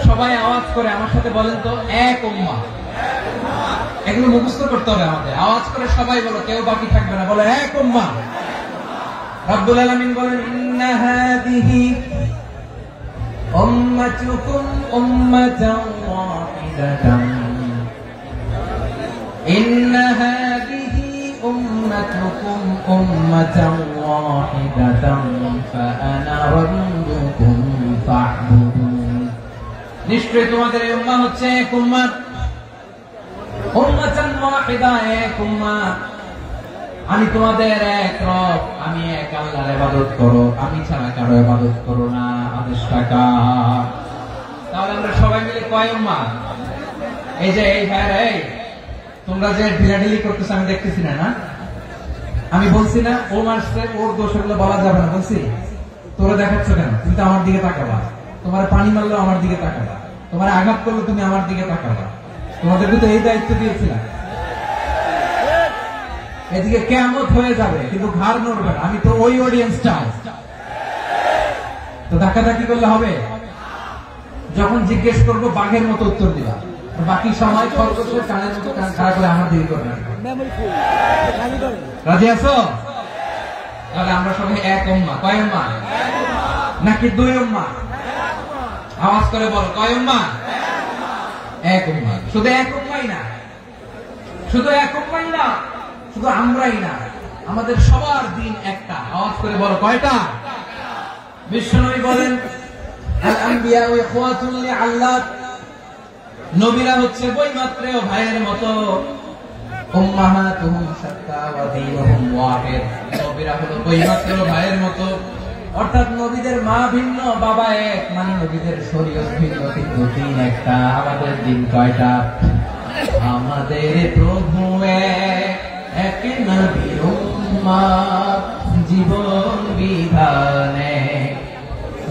[SPEAKER 1] সবাই আওয়াজ করে আমার সাথে বলেন তো, এক উম্মাহ। এগুলো মুখস্থ করতে হবে আমাদের। আওয়াজ করে সবাই বলো, কেউ বাকি থাকবে না, বলো এক উম্মাহ। রব্বুল আলামিন বলেন, ইন্না হাদিহি উম্মাতুকুম উম্মাতান ওয়াহিদাতান, ইন্না হাদিহি উম্মাতুকুম উম্মাতান ওয়াহিদাতান ফাআনা রাব্বুকুম ফা'বুদুন। নিশ্চয় তোমাদের এই উম্মাহ হচ্ছে এক উম্মাহ, উম্মাতান ওয়াহিদা, এক উম্মাহ। আমি তোমাদের এক রব, আমি এক আল্লাহর ইবাদত করো, আমি ছাড়া কারো ইবাদত করো না। আদেশটা কার? তাহলে আমরা সবাই মিলে কয় উম্মাহ? এই যে এই ভাইরা, এই তোমরা যে ঢিলাঢিলি করতেছ আমি দেখতেছি না, না? আমি বলছি না ও মারছে, ওর দোষ, এগুলো বলা যাবে না বলছি? তোরা দেখাচ্ছ কেন? তুমি তো আমার দিকে তাকাবা। তোমার পানি মারলো আমার দিকে তাকাবা, তোমার আঘাত করলো তুমি আমার দিকে তাকাবা। তোমাদেরকে তো এই দায়িত্ব দিয়েছিলাম। এদিকে কিয়ামত হয়ে যাবে কিন্তু ঘাড় নড়বে না, আমি তো ওই অডিয়েন্সটা। তো ধাক্কাধাক্কি করলে হবে? যখন জিজ্ঞেস করবো বাঘের মতো উত্তর দিবা, বাকি সময় খরগোশের কানের মতো কান খাড়া করে আমার দিকে করবে। রাজি আছো? তাহলে আমরা সবাই এক উম্মাহ। কয় উম্মাহ? নাকি দুই উম্মাহ? আওয়াজ করে বলো, কয় উম্মাহ? এক উম্মাহ। শুধু এক উম্মাহই না, শুধু এক উম্মাহই না, শুধু আমরাই না, আমাদের সবার দিন একটা। আওয়াজ করে বলো কয়টা? বিশ্বনবী বলেন, আল আম্বিয়া ওয়া ইখওয়াতুন লিআল্লাহ, নবীরা হচ্ছে বৈমাত্রেয় ভাইয়ের মতো। উম্মাহাতুহুম শাত্তা ওয়া দীনুহুম ওয়াহিদ, নবীরা হলো বৈমাত্রেয় ভাইয়ের মতো। অর্থাৎ নবীদের মা ভিন্ন বাবা এক, মানে নবীদের শরীয়ত ভিন্ন কিন্তু দিন একটা। আমাদের দিন কয়টা? আমাদের প্রভু এক, নবীর উম্মত, জীবন বিধানে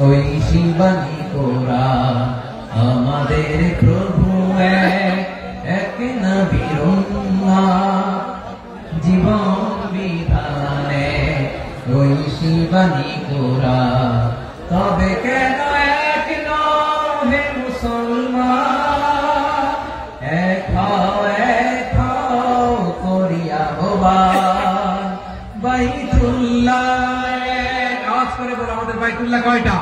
[SPEAKER 1] ওই শিবানী কোরআন। আমাদের প্রভু এক, নবীর উম্মত, জীবন বিধানে ওই শিবানী কোরআন। তবে কেন এক হে মুসলমান, এক করিয়া হবান বাইতুল্লাহ। আওয়াজ করে বলো, আমাদের বাইতুল্লাহ কয়টা?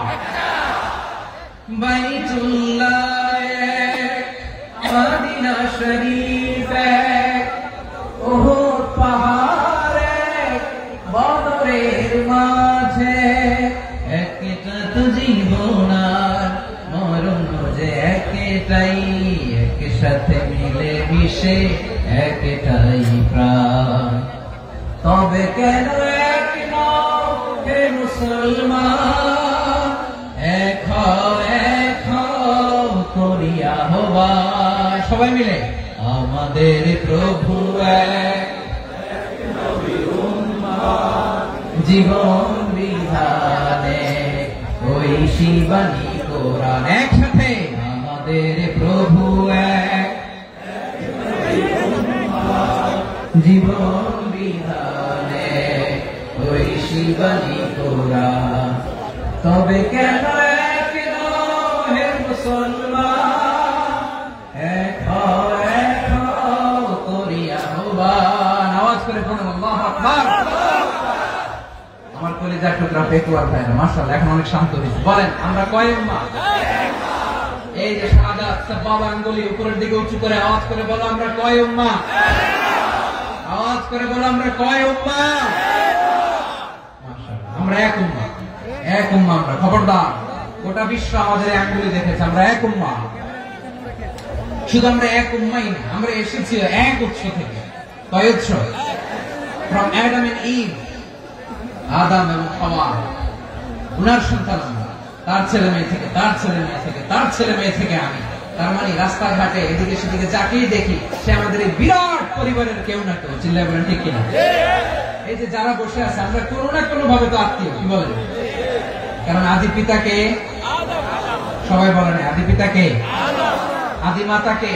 [SPEAKER 1] বাইতুল্লাহ, মদিনা শরীফ, ওহদ পাহাড়ে, বদরের মাঝে। একটা তো জীবন আর মরণ যে একটাই, একসাথে মিলে মিশে একটাই প্রাণ। তবে কেন এক হে মুসলমান, এক করিয়া হবা। সবাই মিলে আমাদের প্রভু এক, জীবন বিধানে ওই শিবানী কোরআন। একসাথে আমাদের প্রভু এক, জীবন বিধানে ওই শিবানী কোরআন। তবে কেন এক হে মুসলমান, এক করিয়া হবান। আওয়াজ করে পড়ুন আল্লাহু আকবার। আমার কলিজার টুকরা পেকুয়ার ভাইরা মাশাআল্লাহ এখন অনেক শান্ত হয়েছে। বলেন আমরা কয় উম্মাহ? এই যে শাহাদাত সাবাবা আঙ্গুলি উপরের দিকে উঁচু করে আওয়াজ করে বলো আমরা কয় উম্মাহ? আওয়াজ করে বলো আমরা কয় উম্মাহ? মাশাআল্লাহ আমরা এক উম্মাহ, এক উম্মাহ আমরা। খবরদার, গোটা বিশ্ব আমাদের আঙ্গুলি দেখেছে, আমরা এক উম্মাহ। শুধু আমরা এক উম্মাহই না, আমরা এসেছি এক উৎস থেকে। কয় উৎস? from Adam and Eve, আদম এবং হাওয়া, উনার সন্তান আমরা। তার ছেলে মেয়ে থেকে, তার ছেলে মেয়ে থেকে, তার ছেলে মেয়ে থেকে আমি। তার মানে রাস্তাঘাটে এদিকে সেদিকে যাকেই দেখি সে আমাদের এই বিরাট পরিবারের কেউ না কেউ। চিল্লায় বলেন ঠিক কিনা? এই যে যারা বসে আছে আমরা কোনো না কোনো ভাবে তো আত্মীয়, কি বলেন? কারণ আদি পিতাকে সবাই বলেন, আদি পিতাকে, আদি মাতাকে।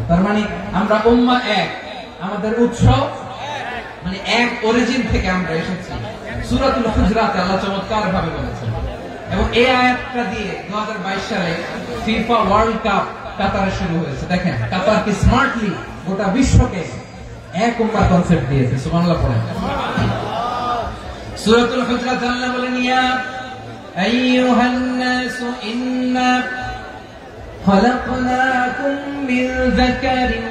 [SPEAKER 1] তার মানে আমরা উম্মাহ এক, আমাদের উৎস মানে এক অরিজিন থেকে আমরা এসেছি। সূরাতুল হুজরাতে আল্লাহ চমৎকার ভাবে বলেছেন। এবং এই আয়াতটা দিয়ে 2022 সালে ফিফা ওয়ার্ল্ড কাপ কাতারে শুরু হয়েছে। দেখেন কাতার কি স্মার্টলি গোটা বিশ্বকে এক উম্মাহ কনসেপ্ট দিয়েছে। সুবহানাল্লাহ পড়েন। সূরাতুল হুজরাত আল্লাহ বলেন, ইয়া আইয়ুহান নাসু ইন্না খলাকনাকুম মিন যাকারিন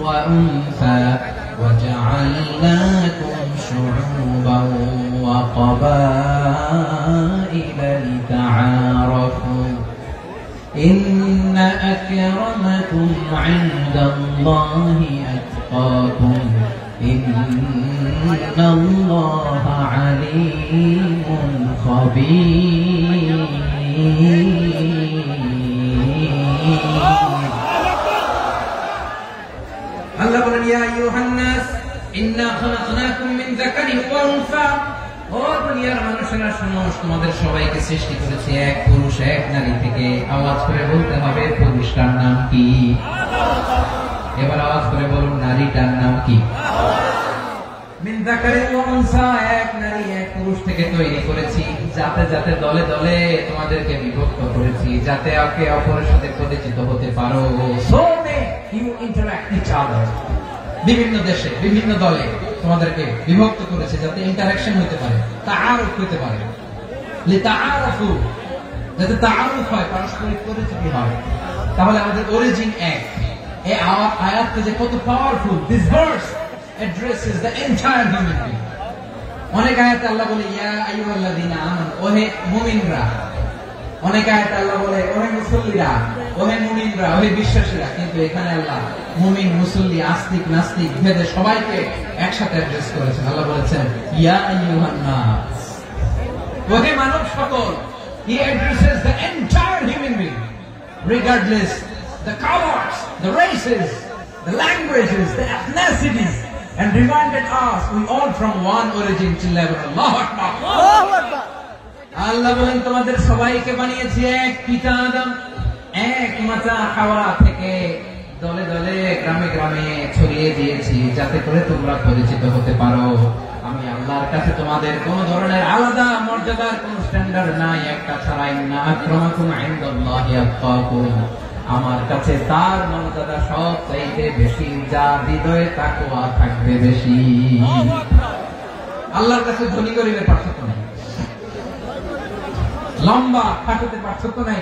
[SPEAKER 1] ওয়া উনসা وجعلناكم شعوبا وقبائل لتعارفوا إن أكرمكم عند الله أتقاكم إن الله عليم خبير আল্লাহ বলেন, ইয়া আইয়ুহান নাস ইন্না খালাকনাকুম মিন যাকারিন ওয়া উনসা। ও দুনিয়ার মানুষেরা শোনো, তোমাদের সবাইকে সৃষ্টি করেছি এক পুরুষ এক নারী থেকে। আওয়াজ করে বলতে হবে পুরুষটার নাম কি? এবার আওয়াজ করে বলুন নারীটার নাম কি? মিন যাকারিন ওয়া উনসা, এক নারী এক পুরুষ থেকে তৈরি করেছি। যাতে যাতে দলে দলে তোমাদেরকে বিভক্ত করেছি, যাতে একে অপরের সাথে পরিচিত হতে পারো। So you interact each other. বিভিন্ন দেশে বিভিন্ন দলে তোমাদেরকে বিভক্ত করেছে যাতে ইন্টারঅ্যাকশন হতে পারে, তাআরুফ হতে পারে। লিতাআরফু, যাতে তাআরুফ হয়, পারস্পরিক পরিচিতি হয়। তাহলে আমাদের অরিজিন এক। এই আয়াতটা যে কত powerful. This verse addresses the entire human being. অনেক আয়াতে আল্লাহ বলে, ইয়া আইয়ুহাল্লাযীনা আমানু, ওহে মুমিনরা। অনেক আয়াতে আল্লাহ বলে ওহে মুসল্লিরা, ওহে মুমিনরা, ওহে বিশ্বাসীরা, কিন্তু এখানে আল্লাহ মুমিন মুসল্লি আস্তিক নাস্তিক ভেদে সবাইকে একসাথে অ্যাড্রেস করেছেন। আল্লাহ বলেছেন ইয়া আইয়ুহান নাস, ওহে মানব সকল। He addresses the entire human being, regardless the colors, the races, the languages, the ethnicities, and reminded us we all from one origin till ever. Allahu Akbar.
[SPEAKER 2] Allahu Akbar.
[SPEAKER 1] আল্লাহ বলেন তোমাদের সবাইকে বানিয়েছি এক পিতা আদম, এক মাতা হাওয়া থেকে দলে দলে গ্রামে গ্রামে ছড়িয়ে দিয়েছি যাতে করে তোমরা পরিচিত হতে পারো। আমি আল্লাহর কাছে তোমাদের কোন ধরনের আলাদা মর্যাদার কোন স্ট্যান্ডার্ড নাই, একটা ছাড়াই না। আক্রামাকুম ইনদাল্লাহি আতকাকুম, আমার কাছে তার মর্যাদা সব চাইতে বেশি, যার হৃদয়ে তাকওয়া থাকবে বেশি। আল্লাহর কাছে ধনী গরিবের পার্থক্য নেই, লম্বা খাটোতে পার্থক্য নাই,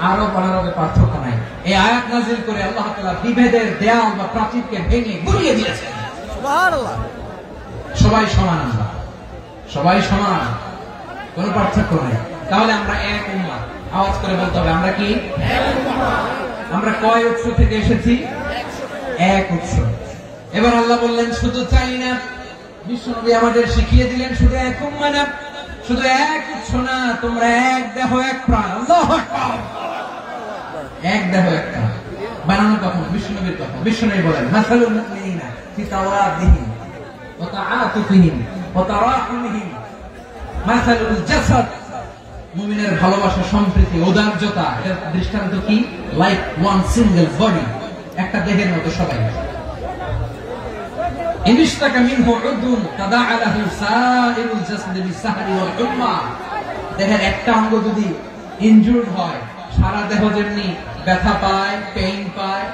[SPEAKER 1] আরব অনারবের পার্থক্য নাই। এই আয়াত নাযিল করে আল্লাহ তাআলা বিভেদের দেয়াল বা প্রাচীরকে ভেঙে গুড়িয়ে দিয়েছেন।
[SPEAKER 2] সুবহানাল্লাহ।
[SPEAKER 1] সবাই সমান, আমরা সবাই সমান, কোন পার্থক্য নাই। তাহলে আমরা এক উম্মাহ। আওয়াজ করে বলতে হবে আমরা কি এক উম্মাহ। আমরা কয় উৎস থেকে এসেছি? এক উৎস। এবার আল্লাহ বললেন শুধু চাই না, বিশ্বনবী আমাদের শিখিয়ে দিলেন শুধু এক উম্মাহ না, শুধু এক উৎস না, তোমরা এক দেহ এক প্রাণ। আল্লাহু আকবার। এক দেহ এক প্রাণ বানানো কখন? বিশ্বনবীর কথা। বিশ্বনবী বলেন মাসালুল মুমিনিনা ফি তাওয়াদিহিম ওয়া তাআতুফিহিম ওয়া তারাহুমিহিম মাসালুল জাসাদ, মুমিনের ভালোবাসা, সম্প্রীতি, ঔদার্যতা, এর দৃষ্টান্ত কি? লাইক ওয়ান সিঙ্গেল বডি, একটা দেহের মতো সবাই। ইনশতাকা মিনহু উদুন তাদাআ লাহু সাইরুল জাসাদি বিসাহরি ওয়াল হুম্মা, দেহের একটা অঙ্গ যদি ইনজুরড হয়, সারা দেহ যেমনি ব্যথা পায়, পেইন পায়,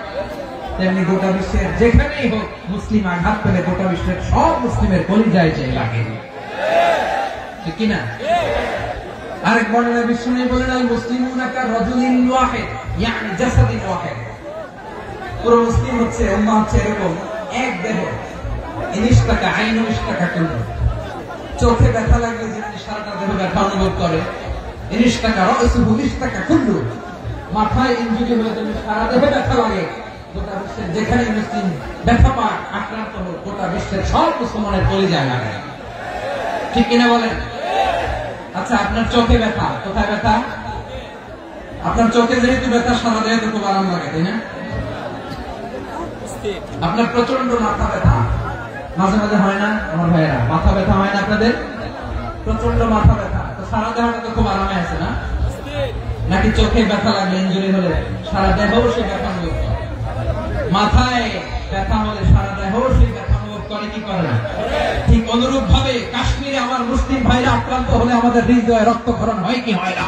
[SPEAKER 1] তেমনি গোটা বিশ্বের যেখানেই হোক মুসলিম আঘাত পেলে গোটা বিশ্বের সব মুসলিমের কলিজায় যে লাগে, ঠিক কিনা? আরেক বর্ণনা বিশ্বনবী বলেন আল মুসলিমুনা কা রাজুলিন ওয়াহিদ, ইয়ানি জাসাদিন ওয়াহিদ। পুরো মুসলিম হচ্ছে, উম্মাহ হচ্ছে এরকম এক দেহ। ইনশতাকা আইনু ইশতাকা কুল্লু, চোখে ব্যথা লাগলে যেমনি সারাটা দেহ ব্যথা অনুভব করে, ইনশতাকা রাসুহু ইশতাকা কুল্লু, মাথায় ইনজুরি হলে যেমনি সারা দেহে ব্যথা লাগে, গোটা বিশ্বের যেখানে মুসলিম ব্যথা পায়, আক্রান্ত হোক, গোটা বিশ্বের সব মুসলমানের কলিজায় লাগে, ঠিক কিনা বলেন? আচ্ছা, আপনার চোখে ব্যথা, কোথায় ব্যথা? আপনার চোখে যেহেতু ব্যথা, সারা দেহে তো খুব আরাম লাগে, তাই না? আপনার প্রচন্ড মাথা ব্যথা মাঝে মাঝে হয় না আমার ভাইয়েরা? মাথা ব্যথা হয় না আপনাদের? প্রচন্ড মাথা ব্যথা, তো সারা দেহটা তো খুব আরামে আছে না? নাকি চোখে ব্যথা লাগলে, ইনজুরি হলে সারা দেহ সে ব্যথা অনুভব করে? মাথায় ব্যথা হলে সারা দেহ সে ব্যথা অনুভব করে কি করে না? ঠিক অনুরূপ ভাবে কাশ্মীরে আমার মুসলিম ভাইরা আক্রান্ত হলে আমাদের হৃদয়ে রক্তক্ষরণ হয় কি হয় না?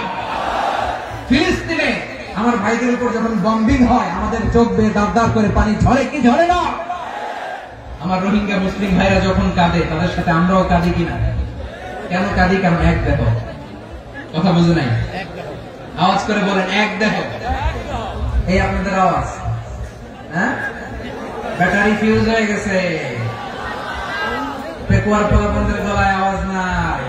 [SPEAKER 1] ফিলিস্তিনে আমার ভাইদের উপর যখন বম্বিং হয়, আমাদের চোখ বেয়ে দাঁড় দাঁড় করে পানি ঝরে কি ঝরে না? আমার রোহিঙ্গা মুসলিম ভাইরা যখন কাঁদে, তাদের সাথে আমরাও কাঁদি কিনা? কেন কাঁদি? কারণ এক দেহ। কথা বুঝে নাই? আওয়াজ করে বলেন এক দেহ। এই আপনাদের আওয়াজ, হ্যাঁ? ব্যাটারি ফিউজ হয়ে গেছে, পেকুয়ার ফলাফলদের গলায় আওয়াজ নাই।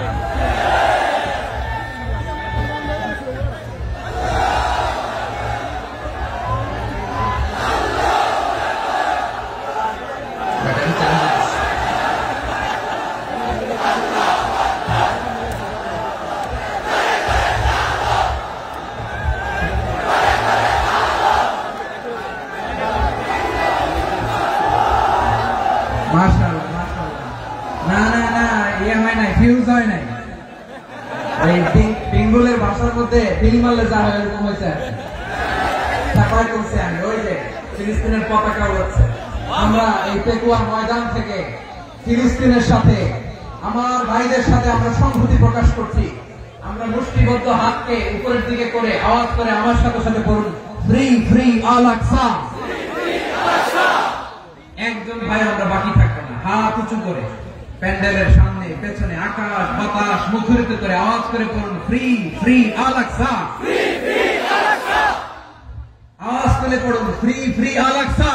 [SPEAKER 1] বেঙ্গলের ভাষার মধ্যে বিলি মারলে যা হয় এরকম হয়েছে। আমি ওই যে ফিলিস্তিনের পতাকা উড়াচ্ছে, আমরা এই পেকুয়ার ময়দান থেকে ফিলিস্তিনের সাথে, আমার ভাইদের সাথে আমরা সংহতি প্রকাশ করছি। আমরা মুষ্টিবদ্ধ হাতকে উপরের দিকে করে আওয়াজ করে আমার সাথে সাথে পড়ুন, ফ্রি ফ্রি আল আকসা। একজন ভাই আমরা বাকি থাকবো না, হাত উঁচু করে প্যান্ডেলের সামনে পেছনে আকাশ বাতাস মুখরিত করে আওয়াজ করে পড়ুন, ফ্রি ফ্রি আল আকসা। আওয়াজ করে পড়ুন, free free Al Aqsa,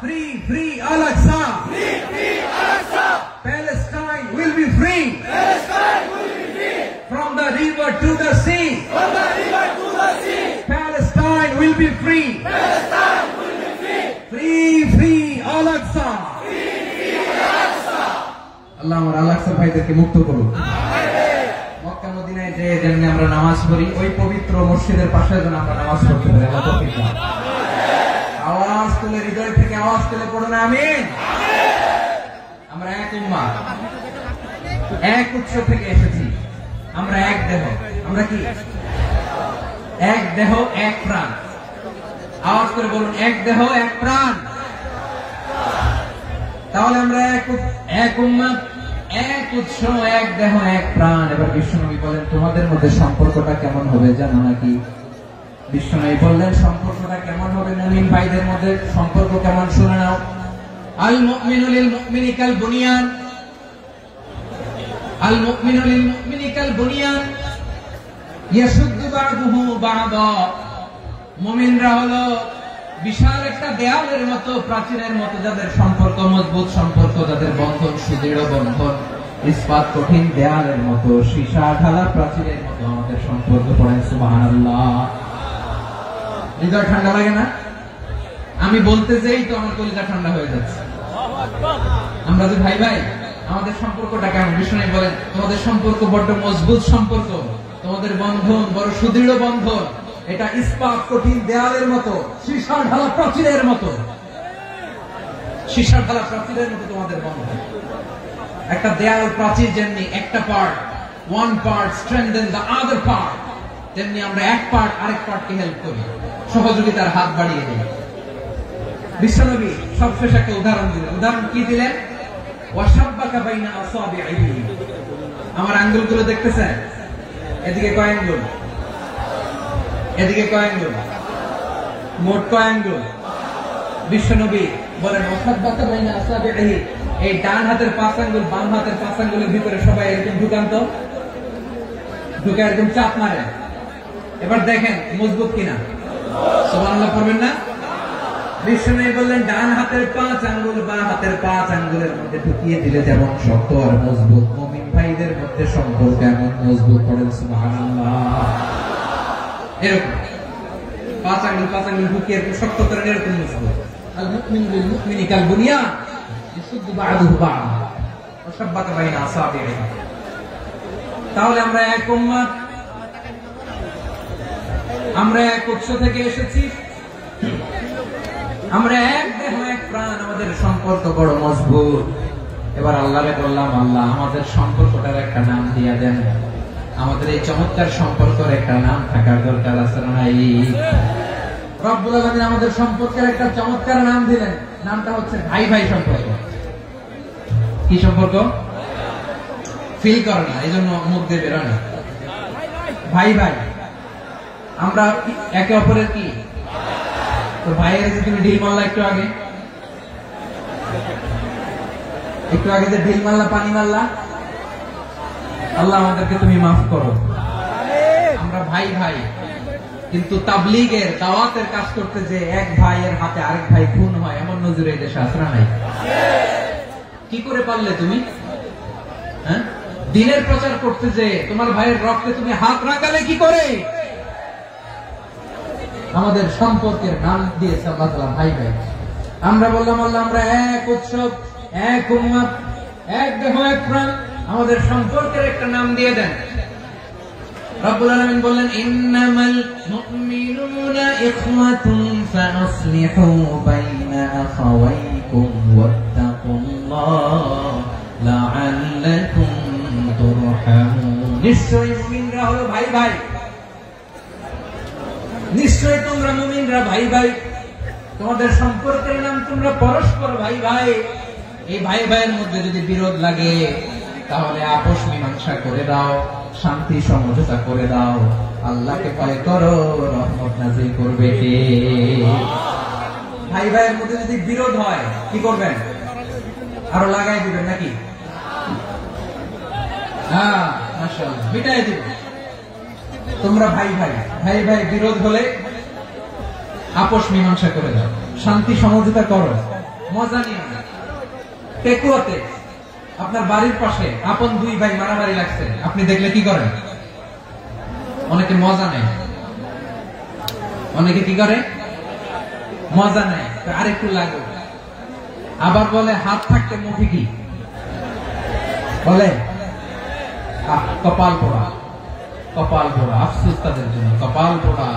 [SPEAKER 1] free free Al Aqsa. Palestine will be free from the river to the sea. Free free Al Aqsa. আল্লাহ আমার আল আকসা ভাইদেরকে মুক্ত করুন। মক্কা মদিনায় যে যেমনি আমরা নামাজ পড়ি, ওই পবিত্র মসজিদের পাশে যেন আমরা নামাজ পড়তে পারি। আল্লাহ তৌফিক দান। আওয়াজ তুলে, হৃদয় থেকে আওয়াজ তুলে পড়ুন আমিন। আমরা এক উম্মাহ, এক উৎস থেকে এসেছি। আমরা এক দেহ। আমরা কি? এক দেহ এক প্রাণ। আওয়াজ করে বলুন, এক দেহ এক প্রাণ। তাহলে আমরা এক উম্মাহ, এক উৎস, এক দেহ এক প্রাণ। এবার বিশ্বনবী বলেন, তোমাদের মধ্যে সম্পর্কটা কেমন হবে জানো নাকি? বিশ্বনবী বললেন, সম্পর্কটা কেমন হবে? মুমিন ভাইদের মধ্যে সম্পর্ক কেমন শুনে নাও। আল মুমিনু লিল মুমিনি কাল বুনিয়ান, আল মুমিনু লিল মুমিনি কাল বুনিয়ান ইয়াশুদ্দু বা'দুহু বা'দা। মুমিনরা হলো বিশাল একটা দেয়ালের মতো, প্রাচীরের মতো, যাদের সম্পর্ক মজবুত, সম্পর্ক যাদের বন্ধন সুদৃঢ় বন্ধন, ইস্পাত কঠিন দেয়ালের মতো, সীসা ঢালা প্রাচীরের মতো আমাদের সম্পর্ক। পড়েন সুবহানাল্লাহ। হৃদয় ঠান্ডা লাগে না? আমি বলতে যেই তো আমার কলিজা ঠান্ডা হয়ে যাচ্ছে। আমরা যে ভাই ভাই, আমাদের সম্পর্কটা কেমন? বিষ্ণু বলেন, তোমাদের সম্পর্ক বড্ড মজবুত সম্পর্ক, তোমাদের বন্ধন বড় সুদৃঢ় বন্ধন, এটা ইস্পাত কঠিন দেয়ালের মতো, সীসা ঢালা প্রাচীরের মতো, সীসা ঢালা প্রাচীরের মতো তোমাদের বন্ধন। একটা দেয়াল প্রাচীর যেমনি একটা part, one part strengthen the other part, তেমনি আমরা এক পার্ট আরেক পার্টকে হেল্প করি, সহযোগিতার হাত বাড়িয়ে দিই। বিশ্বনবী সবশেষ একটা উদাহরণ দিলেন। উদাহরণ কি দিলেন? ওয়াশাব্বাকা বাইনা আসাবিহি। আমার আঙ্গুলগুলো দেখতেছেন? এদিকে কয় আঙ্গুল, এদিকে কয় আঙ্গুল, মোট কয় আঙ্গুল? বিশ্বনবী বলেন, ওয়াশাব্বাকা বাইনা আসাবিহি। এই ডান হাতের 5 আঙ্গুল বাম হাতের 5 আঙ্গুলের ভিতরে সবাই এরকম ঢুকান তো, ঢুকে এরকম চাপ মারে। এবার দেখেন মজবুত কিনা। সুবহানাল্লাহ পড়বেন না? বিশ্বনবী বললেন, ডান হাতের 5 আঙ্গুল বাম হাতের 5 আঙ্গুলের মধ্যে ঢুকিয়ে দিলে যেমন শক্ত আর মজবুত, মুমিন ভাইদের মধ্যে সম্পর্ক এমন মজবুত। পড়েন সুবহানাল্লাহ। এরকম 5 আঙ্গুল ঢুকিয়ে শক্ত করে এরকম মজবুত। আল মুমিনু লিল মুমিনি কাল বুনিয়ান ইয়াশুদ্দু বা'দুহু বা'দা ওয়াশাব্বাকা বাইনা আসাবিহি। তাহলে আমরা এক উম্মাহ, আমরা এক উৎস থেকে এসেছি, আমরা এক দেহ এক প্রাণ, আমাদের সম্পর্ক বড় মজবুত। এবার আল্লাহরে বললাম, আল্লাহ আমাদের সম্পর্কটার একটা নাম দিয়া দেন। আমাদের এই চমৎকার সম্পর্কের একটা নাম থাকার দরকার আছে না নাই? রব্বুল আলামিন আমাদের সম্পর্কের একটা চমৎকার নাম দিলেন। নামটা হচ্ছে ভাই ভাই সম্পর্ক। কি সম্পর্ক? ফিল করে না, এই জন্য মুখ দিয়ে বেরোয় না। ভাই ভাই, আমরা একে অপরের কি? তো ভাইয়ের যে তুমি ঢিল মারলা একটু আগে, যে ঢিল মারলা, পানি মারলা, আল্লাহ আমাদেরকে তুমি মাফ করো। আমরা ভাই ভাই, কিন্তু তাবলীগের দাওয়াতের কাজ করতে যে এক ভাইয়ের হাতে আরেক ভাই খুন হয়, এমন নজির এই দেশে আছে না নাই? কি করে পারলে তুমি? হ্যাঁ, দিনের প্রচার করতে যে তোমার ভাইয়ের রক্তে তুমি হাত রাখালে কি করে? আমাদের সম্পর্কের নাম দিয়েছে আল্লাহ তাআলা ভাই ভাই। আমরা বললাম, আল্লাহ আমরা এক উৎসব, এক উম্মাহ, এক দেহ এক প্রাণ, আমাদের সম্পর্কের একটা নাম দিয়ে দেন। রব্বুল আলামিন বললেন, ইন্নামাল মুমিনুনা ইখওয়াতুন ফাসলিহু বাইনা আখাওয়াইকুম ওয়াত্তাকুল্লাহ লাআল্লাকুম তুরহামুন। নিশ্চয়ই মুমিনরা হলো ভাই ভাই, নিশ্চয়ই তোমরা মুমিনরা ভাই ভাই, তোমাদের সম্পর্কের নাম তোমরা পরস্পর ভাই ভাই। এই ভাই ভাইয়ের মধ্যে যদি বিরোধ লাগে তাহলে আপোষ মীমাংসা করে দাও, শান্তি সমঝোতা করে দাও। আল্লাহকে ভয় করো, রহমত নাযিল করবে কে? ভাই ভাইয়ের মধ্যে যদি বিরোধ হয় কি করবেন? আরো লাগাই দিবেন নাকি? হ্যাঁ, মাশাআল্লাহ, মিটাই দিবেন। তোমরা ভাই ভাই, ভাই ভাই বিরোধ হলে আপোষ মীমাংসা করে দাও, শান্তি সমঝোতা করো, মজা নিয়ে না। টেকুয়াতে আপনার বাড়ির পাশে আপন দুই ভাই মারামারি লাগছে, আপনি দেখলে কি করেন? অনেকে মজা নেয়, অনেকে কি করে? মজা নেয়, আরেকটু লাগবে। আবার বলে হাত থাকতে মুখে কি বলে? কপাল পোড়া, কপাল পোড়া। আফসোস তাদের জন্য, কপাল পোড়া।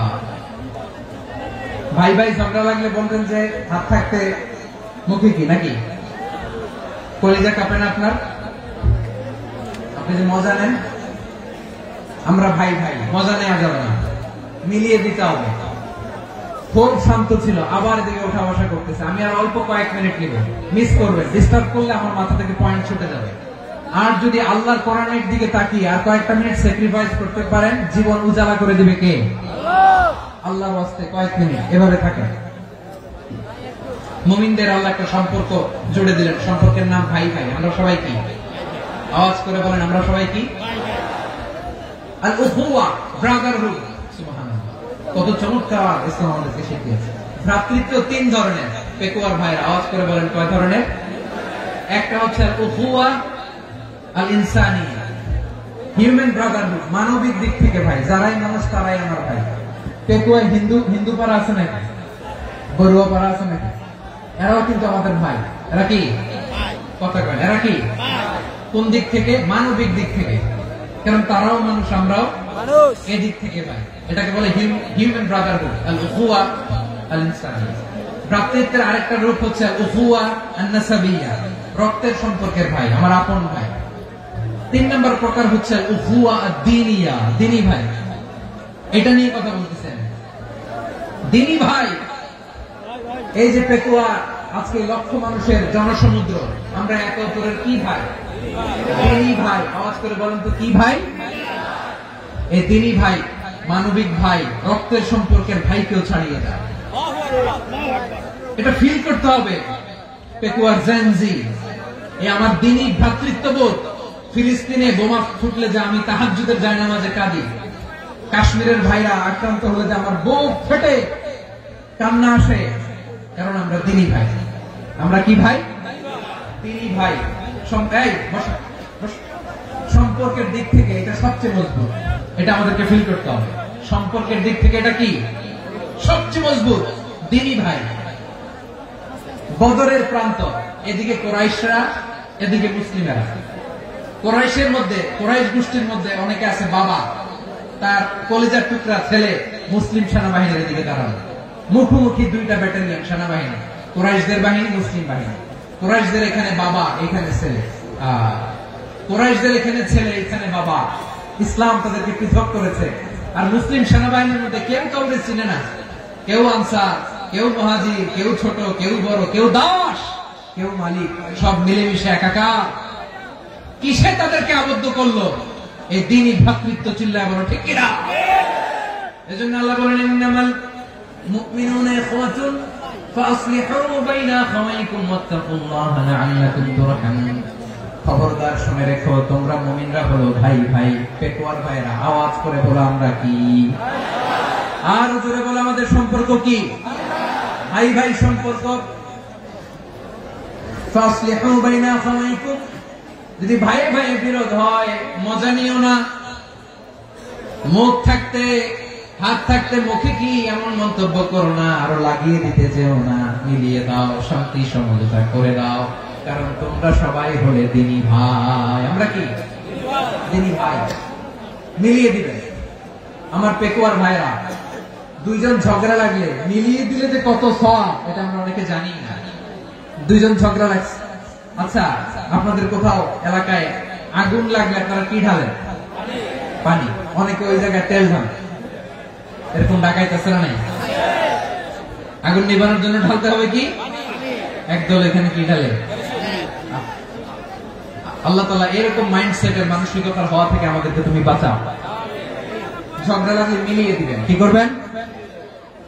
[SPEAKER 1] ভাই ভাই ঝগড়া লাগলে বলবেন যে হাত থাকতে মুখে কি, নাকি? কলিজা কাঁপে না আপনার? আপনি যে মজা নেন, আমরা ভাই ভাই, মজা নেওয়া যাবে না, মিলিয়ে দিতে হবে। খুব শান্ত ছিল, আবার এদিকে ওঠা বসা করতেছে। আমি আর অল্প কয়েক মিনিট নিব, মিস করবেন। ডিস্টার্ব করলে আমার মাথা থেকে পয়েন্ট ছুটে যাবে। আর যদি আল্লাহর কোরআনের দিকে তাকিয়ে আর কয়েকটা মিনিট স্যাক্রিফাইস করতে পারেন, জীবন উজালা করে দিবে কে? আল্লাহর ওয়াস্তে কয়েক মিনিট এভাবে থাকে। মুমিনদের আল্লাহ একটা সম্পর্ক জুড়ে দিলেন, সম্পর্কের নাম ভাই ভাই। আমরা সবাই কি? আওয়াজ করে বলেন, আমরা সবাই কি? আল উখুয়া, ব্রাদারহুড। সুবহানাল্লাহ, কত চমৎকার ইসলাম আমাদেরকে শিখিয়েছে। ভ্রাতৃত্ব তিন ধরনের। পেকুয়ার ভাইরা আওয়াজ করে বলেন, কয় ধরনের? একটা হচ্ছে আল উখুয়া আল ইনসানিয়া, হিউম্যান ব্রাদারহুড, মানবিক দিক থেকে ভাই। যারাই মানুষ তারাই আমার ভাই। পেকুয়ায় হিন্দু পাড়া আছে নাকি? বড়ুয়া পাড়া আছে নাকি? এরাও কিন্তু আমাদের ভাই। এরা কি কথা কয়? এরা কি? কোন দিক থেকে? মানবিক দিক থেকে। কারণ তারাও মানুষ, আমরাও মানুষ, এদিক থেকে ভাই। এটাকে বলে হিউম্যান ব্রাদারহুড, আল উখুয়া আল ইনসানিয়া। ভ্রাতৃত্বের আরেকটা রূপ হচ্ছে আল উখুয়া আন নাসাবিয়া, রক্তের সম্পর্কের ভাই, আমার আপন ভাই। তিন নম্বর প্রকার হচ্ছে আল উখুয়া আদ-দীনিয়া, দ্বীনি ভাই। এটা নিয়ে কথা বলতেছেন, দ্বীনি ভাই। এই যে পেকুয়া, আজকে লক্ষ মানুষের জনসমুদ্র, আমরা একে অপরের কি ভাই? দ্বীনি ভাই। আওয়াজ করে বলেন তো, কি ভাই? এই দ্বীনি ভাই, মানবিক ভাই, রক্তের সম্পর্কের ভাইকেও ছাড়িয়ে যায়। এটা ফিল করতে হবে। পেকুয়ার জেনজি, এই আমার দ্বীনি ভ্রাতৃত্ববোধ। ফিলিস্তিনে বোমা ফুটলে যে আমি তাহাজ্জুদের জায়নামাজে কাঁদি, কাশ্মীরের ভাইরা আক্রান্ত হলে যে আমার বুক ফেটে কান্না আসে, কারণ আমরা দ্বীনি ভাই। আমরা কি ভাই? দ্বীনি ভাই। সম্পর্কের দিক থেকে এটা সবচেয়ে মজবুত। এটা আমাদেরকে ফিল করতে হবে। সম্পর্কের দিক থেকে এটা কি? সবচেয়ে মজবুত, দ্বীনি ভাই। বদরের প্রান্ত, এদিকে কোরাইশরা, এদিকে মুসলিমেরা। কোরাইশের মধ্যে, কোরাইশ গোষ্ঠীর মধ্যে অনেকে আছে বাবা, তার কলিজার টুকরা ছেলে মুসলিম সেনাবাহিনীর দিকে দাঁড়ানো। মুখোমুখি দুইটা ব্যাটালিয়ন সেনাবাহিনী, কোরাইশদের বাহিনী, মুসলিম বাহিনী। কোরাইশদের এখানে বাবা, এখানে ছেলে। কোরাইশদের এখানে ছেলে, এখানে বাবা। ইসলাম তাদেরকে পৃথক করেছে। আর মুসলিম সেনাবাহিনীর মধ্যে কেউ কাউকে চিনে না। কেউ আনসার, কেউ মুহাজির, কেউ ছোট, কেউ বড়, কেউ দাস, কেউ মালিক, সব মিলেমিশে একাকার। কিসে তাদেরকে আবদ্ধ করলো? এই দ্বীনি ভ্রাতৃত্ব। চিল্লায় বলো ঠিক কিনা? এজন্য আল্লাহ বলেন, ইন্নামাল মুমিনুনা ইখওয়াতুন ফাসলিহু বাইনা আখাওয়াইকুম ওয়াত্তাকুল্লাহা লাআল্লাকুম তুরহামুন। খবরদার শুনে রেখো, তোমরা মুমিনরা হলো ভাই ভাই। পেকুয়ার ভাইরা আওয়াজ করে বলো, আমরা কি? আর জোরে বলো, আমাদের সম্পর্ক কি? ভাই ভাই সম্পর্ক। ফাসলিহু বাইনা আখাওয়াইকুম, যদি ভাই ভাই বিরোধ হয় মজা নিও না। মুখ থাকতে, হাত থাকতে মুখে কি এমন মন্তব্য করো না, আরো লাগিয়ে দিতে যেও না। মিলিয়ে দাও, শান্তি সমঝোতা করে দাও, কারণ তোমরা সবাই হলে দ্বীনি ভাই। আমরা কি? দ্বীনি ভাই। মিলিয়ে দিবে। আমার পেকুয়ার ভাইরা, দুইজন ঝগড়া লাগলে মিলিয়ে দিলে যে কত সওয়াব, এটা আমরা অনেকে জানি না। দুইজন ঝগড়া লাগছে, আচ্ছা আপনাদের কোথাও এলাকায় আগুন লাগলে আপনারা কি ঢালেন? পানি। অনেকে ওই জায়গায় তেল ঢালে। এরকম ডাকাইতেছে না? নাই। আগুন নিবানোর জন্য ঢালতে হবে কি? একদল এখানে কি ঢালে? আল্লাহ তাআলা এরকম মাইন্ডসেটের মানসিকতার হওয়া থেকে আমাদেরকে তুমি বাঁচাও। ঝগড়া লাগলে মিলিয়ে দিবেন। কি করবেন?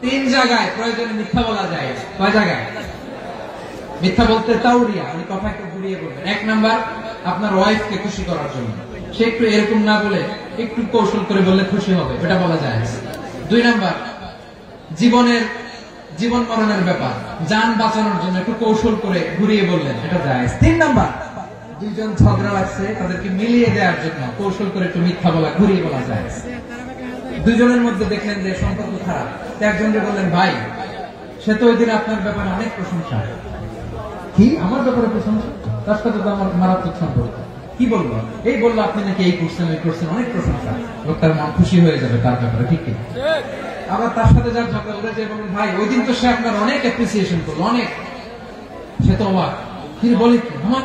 [SPEAKER 1] তিন জায়গায় প্রয়োজনে মিথ্যা বলা যায়। কয় জায়গায় মিথ্যা বলতে? তাওরিয়া, মানে কথাকে ঘুরিয়ে বলবেন। এক নাম্বার, আপনার ওয়াইফকে খুশি করার জন্য। সে একটু এরকম না বলে একটু কৌশল করে বললে খুশি হবে, এটা বলা যায়। দুই নাম্বার, জীবন মরণের ব্যাপার, জান বাঁচানোর জন্য একটু কৌশল করে ঘুরিয়ে বললেন, এটা যায়। তিন নাম্বার, দুইজন ঝগড়া লাগছে, তাদেরকে মিলিয়ে দেওয়ার জন্য কৌশল করে একটু মিথ্যা বলা, ঘুরিয়ে বলা যায়। দুইজনের মধ্যে দেখলেন যে সম্পর্ক খারাপ, একজনকে বললেন ভাই সে তো ওই দিন আপনার ব্যাপারে অনেক প্রশংসা। কি আমার ব্যাপারে প্রশংসা? তার সাথে তো আমার মারাত্মক সম্পর্ক। কি বলবো? এই বললো আপনি নাকি এই করছেন ওই করছেন, অনেক প্রশংসা। লোকটার মন খুশি হয়ে যাবে তার ব্যাপারে, ঠিক কিনা? আবার তার সাথে যার ঝগড়া উড়ে যায় বলুন ভাই ওই দিন তো সে আপনার অনেক অ্যাপ্রিসিয়েশন করলো, অনেক। সে তো অবাক, তিনি বলে কি আমার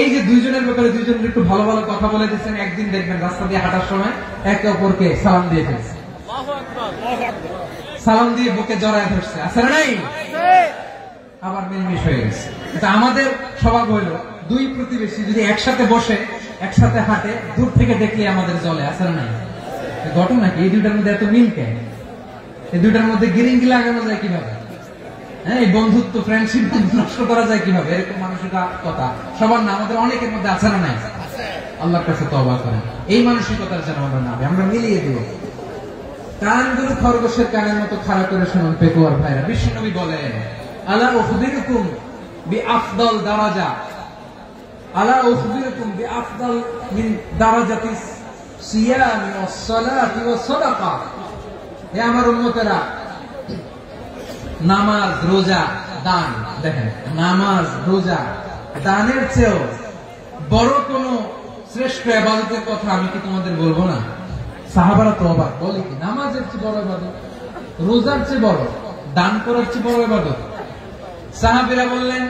[SPEAKER 1] এই যে দুইজনের ব্যাপারে দুইজনের একটু ভালো ভালো কথা বলে দিচ্ছেন, একদিন দেখবেন রাস্তা দিয়ে হাঁটার সময় একে অপরকে সালাম দিয়ে ফেলছে, সালাম দিয়ে বুকে জড়ায় ধরছে, আছে না নাই? আবার মিলমিশ হয়ে গেছে। এটা আমাদের স্বভাব হইলো দুই প্রতিবেশী যদি একসাথে বসে একসাথে হাঁটে, দূর থেকে দেখলে আমাদের জলে, আছে না নাই? ঘটনা কি এই দুইটার মধ্যে এত মিল কেন? এই দুইটার মধ্যে গিরিঙ্গি লাগানো যায় কিভাবে? হ্যাঁ, এই বন্ধুত্ব ফ্রেন্ডশিপ নষ্ট করা যায় কিভাবে? এরকম মানসিকতা সবার না, আমাদের অনেকের মধ্যে আছে না নাই? আল্লাহর কাছে তওবা করেন এই মানসিকতার যেন আমরা না, আমরা মিলিয়ে দিব। কানগুলো খরগোশের কানের মতো খাড়া করে শুনুন পেকুয়ার ভাইরা। বিশ্বনবী বলেন আলা উখবিরুকুম বিআফদাল দারাজা, আলা উখবিরুকুম বিআফদাল মিন দারাজাতিস সিয়ামি ওয়াস সালাতি ওয়াস সাদাকা। হে আমার উম্মতেরা, নামাজ রোজা দান, দেখেন নামাজ রোজা দানের চেয়েও বড় কোন শ্রেষ্ঠ ইবাদতের কথা আমি কি তোমাদের বলবো না? সাহাবারা তো অবাক, বলে কি নামাজের চেয়ে বড় ইবাদত, রোজার চেয়ে বড়, দান করার চেয়ে বড় ইবাদত? সাহাবীরা বললেন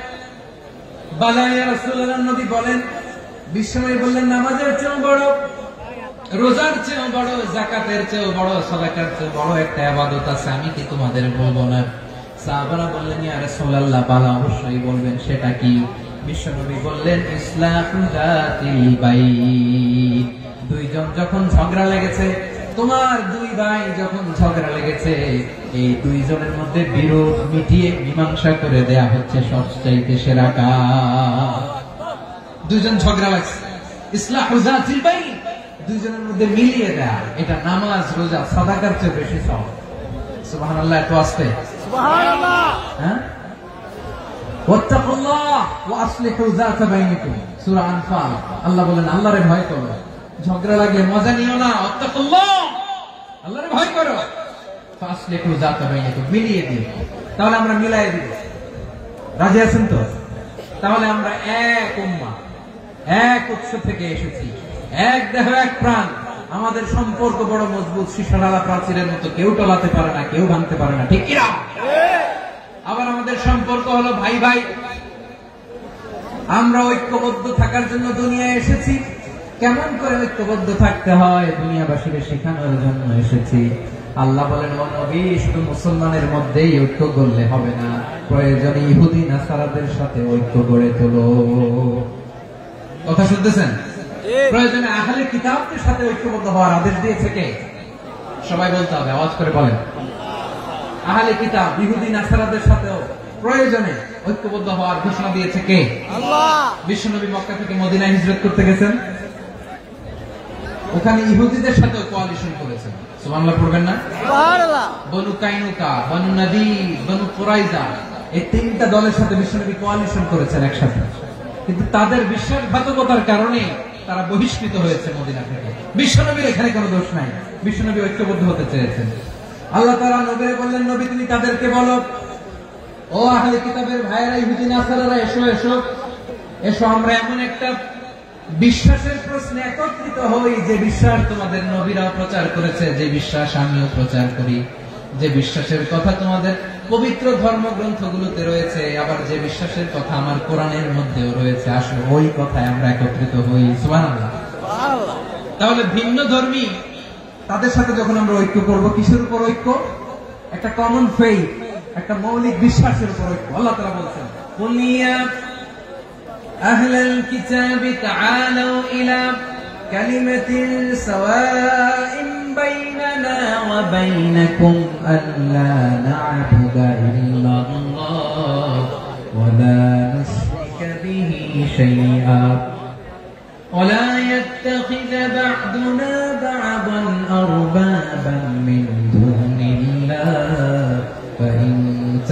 [SPEAKER 1] বালা ইয়া রাসূলুল্লাহ। নবী বলেন, বিশ্বনবী বললেন নামাজের চেয়েও বড়, রোজার চেয়েও বড়, যাকাতের চেয়েও বড়, সাদাকার চেয়েও বড় একটা ইবাদত আছে, আমি কি তোমাদের বলবো না? সাহাবারা বললেন ইয়া রাসূলুল্লাহ, বালা অবশ্যই বলবেন, সেটা কি? বিশ্বনবী বললেন ইসলাহু যাতিল বাইন। দুইজন যখন ঝগড়া লেগেছে, তোমার দুই ভাই যখন ঝগড়া লেগেছে, এই দুইজনের মধ্যে বিরোধ মিটিয়ে মীমাংসা করে দেয়া হচ্ছে সবচাইতে সেরা কাজ। দুইজন ঝগড়া লাগছে, ইসলাহু যাতিল বাইন, দুইজনের মধ্যে মিলিয়ে দেয়া, এটা নামাজ রোজা সাদাকার চেয়ে বেশি সওয়াব। সুবহানাল্লাহ, এত আসতে সুবহানাল্লাহ। হ্যাঁ, ওয়াত্তাকুল্লাহ ওয়া আসলিহু যাতা বাইনিকুম, সূরা আনফাল। আল্লাহ বলেন আল্লাহরে ভয় করো, ঝগড়া লাগলে মজা নিও না, ওয়াত্তাকুল্লাহ, আল্লাহরে ভয় করো, ফাসলিহু যাতা বাইনিকুম, মিলিয়ে দিও। তাহলে আমরা মিলাই দিব, রাজি আছেন তো? তাহলে আমরা এক উম্মাহ, এক উৎস থেকে এসেছি, এক দেহ এক প্রাণ, আমাদের সম্পর্ক বড় মজবুত, শিশারালা প্রাচীরের মতো, কেউ টলাতে পারে না, কেউ ভাঙতে পারে না, ঠিক কিনা? আবার আমাদের সম্পর্ক হলো ভাই ভাই, আমরা ঐক্যবদ্ধ থাকার জন্য দুনিয়ায় এসেছি। কেমন করে ঐক্যবদ্ধ থাকতে হয় দুনিয়াবাসীকে শেখানোর জন্য এসেছি। আল্লাহ বলেন ও নবী, শুধু মুসলমানের মধ্যেই ঐক্য করলে হবে না, প্রয়োজনে ইহুদি নাসারাদের সাথে ঐক্য গড়ে তোলো। কথা শুনতেছেন? প্রয়োজনে আহলে কিতাবদের সাথে ঐক্যবদ্ধ হওয়ার আদেশ দিয়েছে কে? সবাই বলতে হবে, আওয়াজ করে বলেন। আহলে কিতাব ইহুদি নাসারাদের সাথেও প্রয়োজনে ঐক্যবদ্ধ হওয়ার ঘোষণা দিয়েছে কে? আল্লাহ। বিশ্বনবী মক্কা থেকে মদিনায় হিজরত করতে গেছেন, ওখানে ইহুদিদের সাথেও কোয়ালিশন করেছেন। সুবহানাল্লাহ পড়বেন না? সুবহানাল্লাহ। বনু কাইনুকা, বনু নাদির, বনু কুরাইজা, এই তিনটা দলের সাথে বিশ্বনবী কোয়ালিশন করেছেন একসাথে। কিন্তু তাদের বিশ্বাসঘাতকতার কারণে তারা বহিষ্কৃত হয়েছে মদিনা থেকে। বিশ্বনবীর এখানে কোনো দোষ নাই, বিশ্বনবী ঐক্যবদ্ধ হতে চেয়েছেন। আল্লাহ তাআলা নবীকে বললেন, নবী তুমি তাদেরকে বলো, ও আহলে কিতাবের ভাইয়েরা, ইহুদি নাসারারা, এসো এসো এসো, আমরা এমন একটা বিশ্বাসের প্রশ্নে একত্রিত হই যে বিশ্বাস তোমাদের নবীরাও প্রচার করেছে, যে বিশ্বাস আমিও প্রচার করি, যে বিশ্বাসের কথা তোমাদের পবিত্র ধর্মগ্রন্থগুলোতে রয়েছে, আবার যে বিশ্বাসের কথা আমার কোরআনের মধ্যেও রয়েছে, আসলে ওই কথায় আমরা একত্রিত হই। সুবহানাল্লাহ। তাহলে ভিন্ন ধর্মী তাদের সাথে যখন আমরা ঐক্য করব, কিসের উপর ঐক্য? একটা কমন ফেইথ, একটা মৌলিক বিশ্বাসের উপর ঐক্য। আল্লাহ তাআলা বলছেন, কুল ইয়া আহলাল কিতাবি তাআলু ইলা কালিমাতিন সাওয়াইন বাইনানা ওয়া বাইনাকুম আল্লা না'বুদা ইল্লাল্লাহ ওয়া লা নুশরিকা বিহি শাইআ ولا يتخذ بعضنا بعضا أربابا من دون الله فإن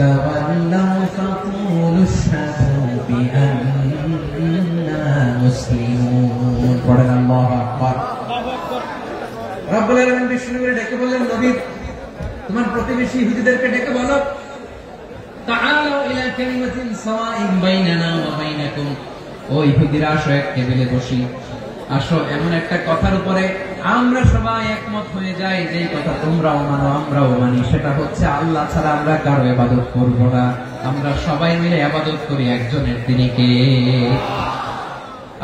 [SPEAKER 1] تولوا فقولوا اشهدوا بأننا مسلمون. পড়েন আল্লাহু আকবার। রব্বুল আলামিন বিষ্ণুকে ডেকে বললেন, নবী তোমার প্রতিবেশী ইহুদিদেরকে ডেকে বলো, তাআলু ইলা কালিমাতিন সাওয়াইন বাইনানা ওয়া বাইনাকুম, ও ইহুদিরা আসো এক টেবিলে বসি, আসো এমন একটা কথার উপরে আমরা সবাই একমত হয়ে যাই, যে কথা তোমরাও মানো আমরাও মানি, সেটা হচ্ছে আল্লাহ ছাড়া আমরা কারো ইবাদত করব না, আমরা সবাই মিলে ইবাদত করি একজনের, তিনি কে?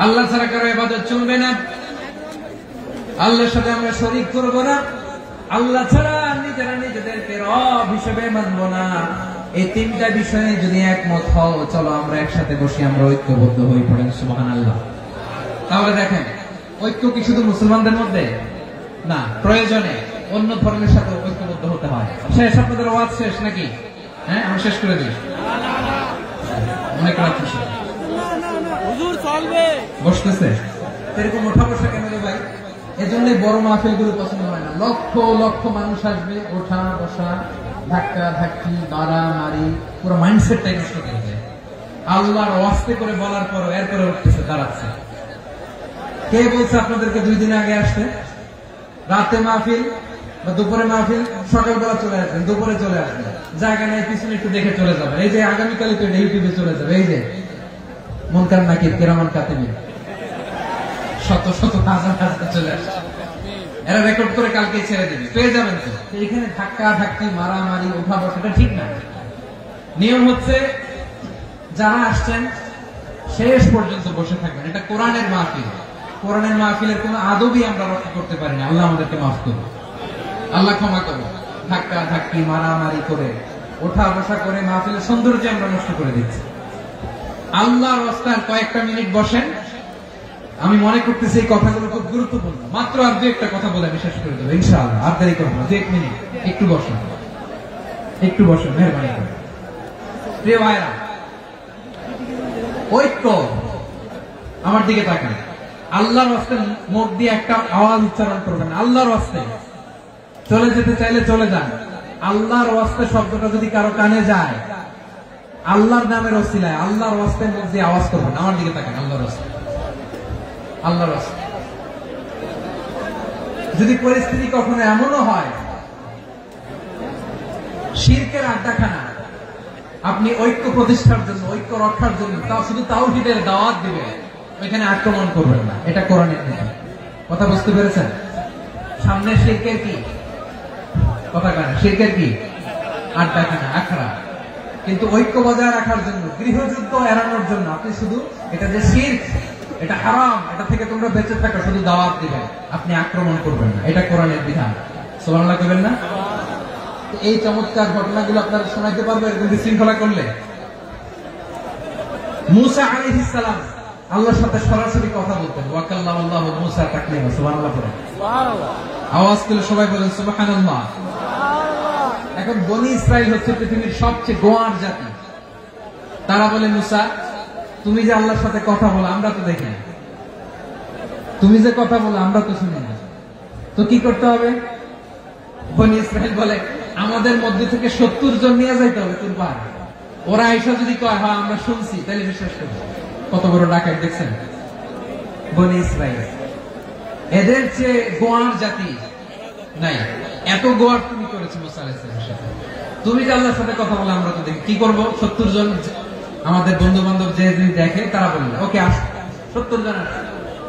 [SPEAKER 1] আল্লাহ ছাড়া কারো ইবাদত চলবে না, আল্লাহর সাথে আমরা শরীক করব না, আল্লাহ ছাড়া নিজেরা নিজেদেরকে রব হিসেবে মানব না। এই তিনটা বিষয়ে যদি একমত হও, চলো আমরা একসাথে বসি, আমরা ঐক্যবদ্ধ হয়ে পড়েন, সুবহানাল্লাহ। তাহলে দেখেন, ঐক্য কি শুধু মুসলমানদের মধ্যে না, প্রয়োজনে অন্য ধর্মের সাথে ঐক্যবদ্ধ হতে হয়। শেষ, আপনাদের ওয়াজ শেষ নাকি? হ্যাঁ, আমি শেষ করে দিই, অনেক রাত
[SPEAKER 2] হুজুর চলবে
[SPEAKER 1] বসতেছে এরকম ওঠা বসা কেন রে ভাই? এজন্য বড় মাহফিল গুলো পছন্দ হয় না। লক্ষ লক্ষ মানুষ আসবে, ওঠা বসা, ধাক্কা ধাক্কি, মারামারি, পুরো মাইন্ডসেটটাই নষ্ট করে দেয়। আল্লাহর ওয়াস্তে করে বলার পর এরপরে উঠতেছে, দাঁড়াচ্ছে। কে বলছে আপনাদেরকে 2 দিন আগে আসতে? রাতে মাহফিল বা দুপুরে মাহফিল, সকালবেলা চলে আসবেন, দুপুরে চলে আসবেন, জায়গা নাই পিছনে একটু দেখে চলে যাবেন। এই যে আগামীকালে তো ইউটিউবে চলে যাবে, এই যে মুনকার নাকির কিরামান কাতিবিন, শত শত হাজার হাজার চলে আসছে, এরা রেকর্ড করে কালকে ছেড়ে দেবে, পেয়ে যাবেন তো। এখানে ধাক্কা ধাক্কি, মারামারি, উঠা বসাটা ঠিক না। নিয়ম হচ্ছে যারা আসছেন শেষ পর্যন্ত বসে থাকবেন। এটা কোরআনের মাহফিল, কোরআনের মাহফিলের কোন আদবই আমরা রক্ষা করতে পারি না। আল্লাহ আমাদেরকে মাফ করুন, আল্লাহ ক্ষমা করুন। ধাক্কা ধাক্কি, মারামারি করে, ওঠা বসা করে মাহফিলের সৌন্দর্য আমরা নষ্ট করে দিচ্ছি। আল্লাহর রাস্তায় কয়েকটা মিনিট বসেন। আমি মনে করতেছি এই কথাগুলো খুব গুরুত্বপূর্ণ। মাত্র আর 2-1টা কথা বলে আমি শেষ করে দেবো ইনশাআল্লাহ, আর দেরি করবো না। 1 মিনিট একটু বসেন, একটু বসেন, মেহরবানি করে। প্রিয় ভাইরা, ঐক্য, আমার দিকে তাকান। আল্লাহর রাস্তায় মুখ দিয়ে একটা আওয়াজ উচ্চারণ করবেন, আল্লাহর রাস্তায়। চলে যেতে চাইলে চলে যান। আল্লাহর রাস্তায় শব্দটা যদি কারো কানে যায়, আল্লাহর নামের ওসিলায় আল্লাহর রাস্তায় মুখ দিয়ে আওয়াজ করবেন। আমার দিকে তাকান, আল্লাহর রাস্তায়, আল্লাহর রাস্তায়। যদি পরিস্থিতি কখনো এমনও হয় শিরকের আড্ডাখানা, আপনি ঐক্য প্রতিষ্ঠার জন্য, ঐক্য রক্ষার জন্য তাও শুধু তাওহীদের দাওয়াত দিবেন, ওইখানে আক্রমণ করবেন না। এটা কোরআনের নীতি। কথা বুঝতে পেরেছেন? সামনে শিরকের কি কথা কানা, শিরকের কি আড্ডাখানা, আখড়া। কিন্তু ঐক্য বজায় রাখার জন্য, গৃহযুদ্ধ এড়ানোর জন্য আপনি শুধু এটা যে শিরক, এটা হারাম, এটা থেকে তোমরা বেঁচে থাকো, শুধু দাওয়াত দিবেন, আপনি আক্রমণ করবেন না। এটা কোরআনের বিধান। সুবহানাল্লাহ করবেন না? এই চমৎকার ঘটনাগুলো আপনারা শোনাইতে পারবো এরকম বিশৃঙ্খলা করলে। মুসা আলাইহিস সালাম আল্লাহর সাথে সরাসরি কথা বলতেন। ওয়া কাল্লামাল্লাহু মুসা তাকলিমা। সুবহানাল্লাহ পড়েন,
[SPEAKER 2] সুবহানাল্লাহ।
[SPEAKER 1] আওয়াজ তুলে সবাই বলেন সুবহানাল্লাহ। এখন বনি ইসরাইল হচ্ছে পৃথিবীর সবচেয়ে গোয়ার জাতি। তারা বলে, মুসা তুমি যে আল্লাহর সাথে কথা বলো আমরা তো দেখি না, তুমি যে কথা বলো আমরা তো শুনি না, তো কি করতে হবে? বনি ইসরাইল বলে, আমাদের মধ্যে থেকে 70 জন নিয়ে যাইতে হবে তোর পার। ওরা আইসা যদি কয় হ্যাঁ আমরা শুনছি, তাহলে বিশ্বাস করবো। কত বড় ডাকাত দেখছেন বনি ইসরাইল। এদের চেয়ে গোয়ার জাতি নাই। এত গোয়ার তুমি করেছো মুসা আলাইহিস সালামের সাথে। তুমি যে আল্লাহর সাথে কথা বলে আমরা তো দেখি, কি করবো? 70 জন আমাদের বন্ধু বান্ধব যে দেখে তারা বললো ওকে আস, 70 জন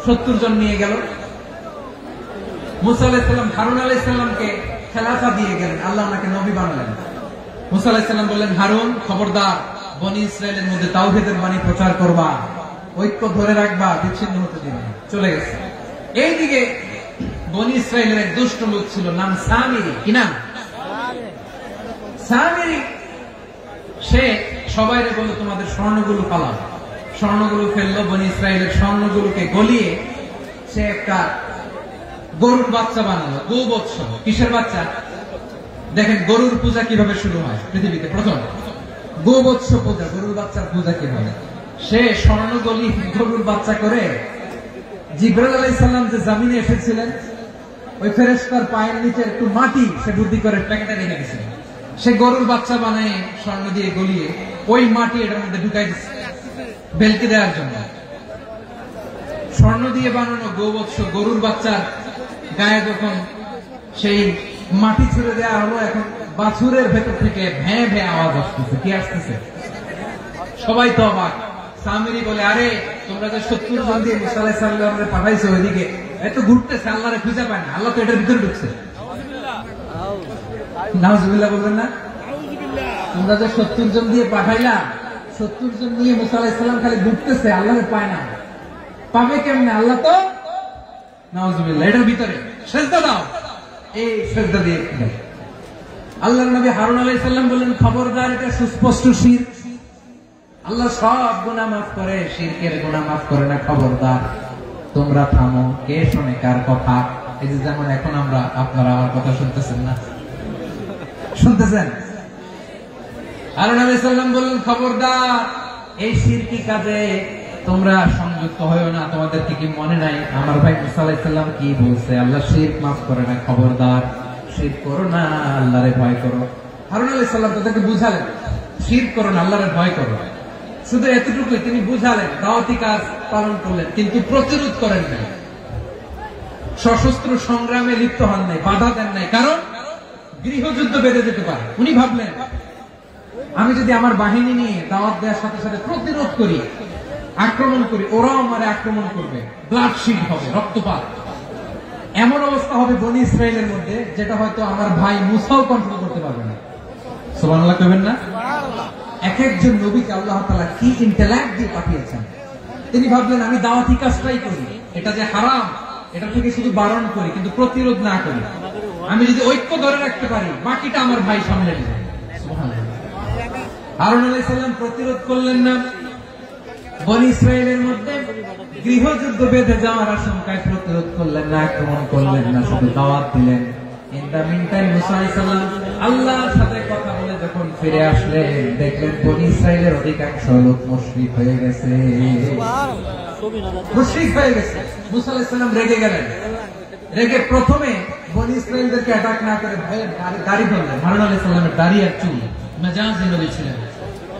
[SPEAKER 1] 70 জন নিয়ে গেল। মুসা আলাইহিস সালাম হারুন আলাইহিস সালামকে খেলাফা দিয়ে গেলেন, আল্লাহ ওনাকে নবী বানালেন। মুসা আলাইহিস সালাম বললেন, হারুন খবরদার, বনি ইসরায়েলের মধ্যে তাওহীদের বাণী প্রচার করবা, ঐক্য ধরে রাখবা, বিচ্ছিন্ন হতে দিবে না। চলে গেছে। এইদিকে বনি ইসরায়েলের এক দুষ্ট লোক ছিল, নাম সামিরি। কি নাম? সামিরি। সে সবাইরে বলল তোমাদের স্বর্ণগুলো পালাও। স্বর্ণগুলো ফেললো, বনি ইসরায়েলের স্বর্ণগুলোকে গলিয়ে সে একটা গরুর বাচ্চা বানালো। গোবৎস। কিসের বাচ্চা? দেখেন গরুর পূজা কিভাবে শুরু হয় পৃথিবীতে প্রথম, গোবৎস পূজা, গরুর বাচ্চার পূজা কিভাবে। সে স্বর্ণ গলি গরুর বাচ্চা করে জিবরাইল আলাইহিস সালাম যে জমিনে এসেছিলেন, ওই ফেরেশতার পায়ের নিচে একটু মাটি সে বুদ্ধি করে প্যাকেটে রেখে দিয়েছিলেন। সে গরুর বাচ্চা বানায় স্বর্ণ দিয়ে গলিয়ে ওই মাটি এটার মধ্যে ঢুকাই দিচ্ছে বেলকি দেওয়ার জন্য। স্বর্ণ দিয়ে বানানো গোবৎস গরুর বাচ্চার গায়ে যখন সেই মাটি ছুড়ে দেওয়া হলো, এখন বাছুরের ভেতর থেকে ভ্যাঁ ভ্যাঁ আওয়াজ আসতেছে। কি আসতেছে? সবাই তো অবাক। সামিরি বলে, আরে তোমরা যে 70 জন দিয়ে মুসা আলাইহিস সালামকে পাঠাইছো ওইদিকে, এত ঘুরতেছে, আল্লাহরে খুঁজে পায় না, আল্লাহ তো এটার ভিতরে ঢুকছে। নাউজুবিল্লাহ বলবেন না? তোমরা যে 70 জন দিয়ে পাঠাইলা, 70 জন নিয়ে মুসা আলাইহিস সালাম খালি ঘুরতেছে, আল্লাহরে পায় না। পাবে কেমনে? আল্লাহ তো নাউজুবিল্লাহ এটার ভিতরে। সেজদা দাও। এই সেজদা দিয়ে আল্লাহর নবী হারুন আলাইহিস সালাম বললেন, খবরদার, এটা সুস্পষ্ট শিরক। আল্লাহ সব গুনাহ মাফ করে, শিরকের গুনাহ মাফ করে না, খবরদার তোমরা থামো। কে শোনে কার কথা? এই যে যেমন এখন আপনারা আমার কথা শুনতেছেন না, শুনতেছেন? হারুন আলাইহিস সালাম বললেন, খবরদার, এই শিরকি কাজে তোমরা সংযুক্ত হয়ো না। তোমাদেরকে কি মনে নাই আমার ভাই মুসা আলাইহিস সালাম কি বলছে? আল্লাহ শিরক মাফ করে না, খবরদার শিরক করো না, আল্লাহরে ভয় করো। হারুন আলাইহিস সালাম তাদেরকে বুঝালেন, শিরক করো না, আল্লাহরে ভয় করো। শুধু এতটুকুই তিনি বুঝালেন, দাওয়াতি কাজ পালন করলেন, কিন্তু প্রতিরোধ করেন নাই, সশস্ত্র সংগ্রামে লিপ্ত হন নাই, বাধা দেন নাই, কারণ গৃহযুদ্ধ বেঁধে যেতে পারে। উনি ভাবলেন, আমি যদি আমার বাহিনী নিয়ে দাওয়াত দেওয়ার সাথে সাথে প্রতিরোধ করি, আক্রমণ করি, ওরাও আমারে আক্রমণ করবে, ব্লাডশিড হবে, রক্তপাত, এমন অবস্থা হবে বনি ইসরায়েলের মধ্যে যেটা হয়তো আমার ভাই মুসাও কন্ট্রোল করতে পারবে না। সুবহানাল্লাহ কইবেন না? এক একজন নবীকে আল্লাহ তাআলা কি ইন্টেলেক্ট দিয়ে পাঠিয়েছেন। তিনি ভাবলেন, আমি দাওয়াতি কাজটাই করি, এটা যে হারাম এটা থেকে শুধু বারণ করি, কিন্তু প্রতিরোধ না করি। আমি যদি ঐক্য ধরে রাখতে পারি, বাকিটা আমার ভাই সামলে নেবে। সুবহানাল্লাহ। হারুন আলাইহিস সালাম প্রতিরোধ করলেন না, বনি ইসরায়েলের মধ্যে গৃহযুদ্ধ বেঁধে যাওয়ার আশঙ্কায় প্রতিরোধ করলেন না, আক্রমণ করলেন না, শুধু দাওয়াত দিলেন। ইন দা মিন টাইম মুসা আলাইহিস সালাম আল্লাহর সাথে কথা বলে যখন ফিরে আসলেন, দেখলেন বনি ইসরায়েলের অধিকাংশ লোক মুশরিক হয়ে গেছে। মুশরিক হয়ে গেছে। মুসা আলাইহিস সালাম রেগে গেলেন। রেগে প্রথমে বনি ইসরায়েলদেরকে অ্যাটাক না করে ভয়ে দাড়ি ধরলেন। হারুন আলাইহিস সালামের দাড়ি আর চুল, মেজাজি নবী ছিলেন।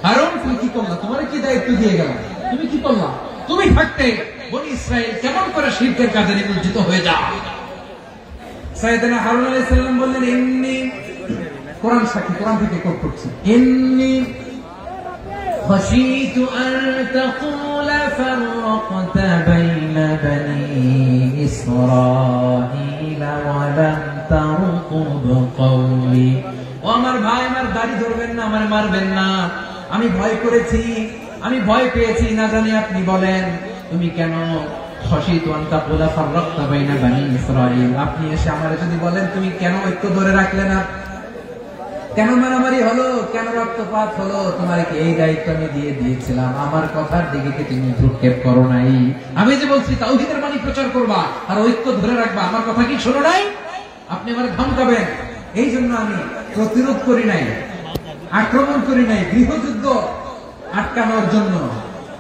[SPEAKER 1] হারুন, তুমি কি করলা? তোমার কি দায়িত্ব দিয়ে গেলাম, তুমি কি করলা? তুমি থাকতে বনি ইসরায়েল কেমন করে শিরকের কাজে নিমজ্জিত হয়ে যায়? সাইয়েদনা হারুন আলাইহিস সালাম বললেন, ইন্নী, কোরআন সাক্ষী, কোরআন থেকে কোট করছি, ইন্নী খাশীতু আন তাকুলা ফাররাকতা বাইনা বনি ইসরাঈল ওয়া লাম তারকুব কওলি। ও আমার ভাই, আমার দাড়ি ধরবেন না, আমার মারবেন না। আমি ভয় করেছি, আমি ভয় পেয়েছি, না জানি আপনি বলেন তুমি কেন খাশীতু আন তাকুলা ফাররাকতা বাইনা বনি ইসরাঈল, আপনি এসে আমারে যদি বলেন তুমি কেন ঐক্য ধরে রাখলে না, কেন মারামারি হলো, কেন রক্তপাত হলো, তোমার কি এই দায়িত্ব আমি দিয়ে দিয়েছিলাম? আমার কথার দিকে কি তুমি ভ্রুক্ষেপ করো নাই? আমি যে বলছি তাওহীদের বাণী প্রচার করবা আর ঐক্য ধরে রাখবা, আমার কথা কি শোনো নাই? আপনি আমার ধমকাবেন, এই জন্য আমি প্রতিরোধ করি নাই, আক্রমণ করি নাই, গৃহযুদ্ধ আটকানোর জন্য,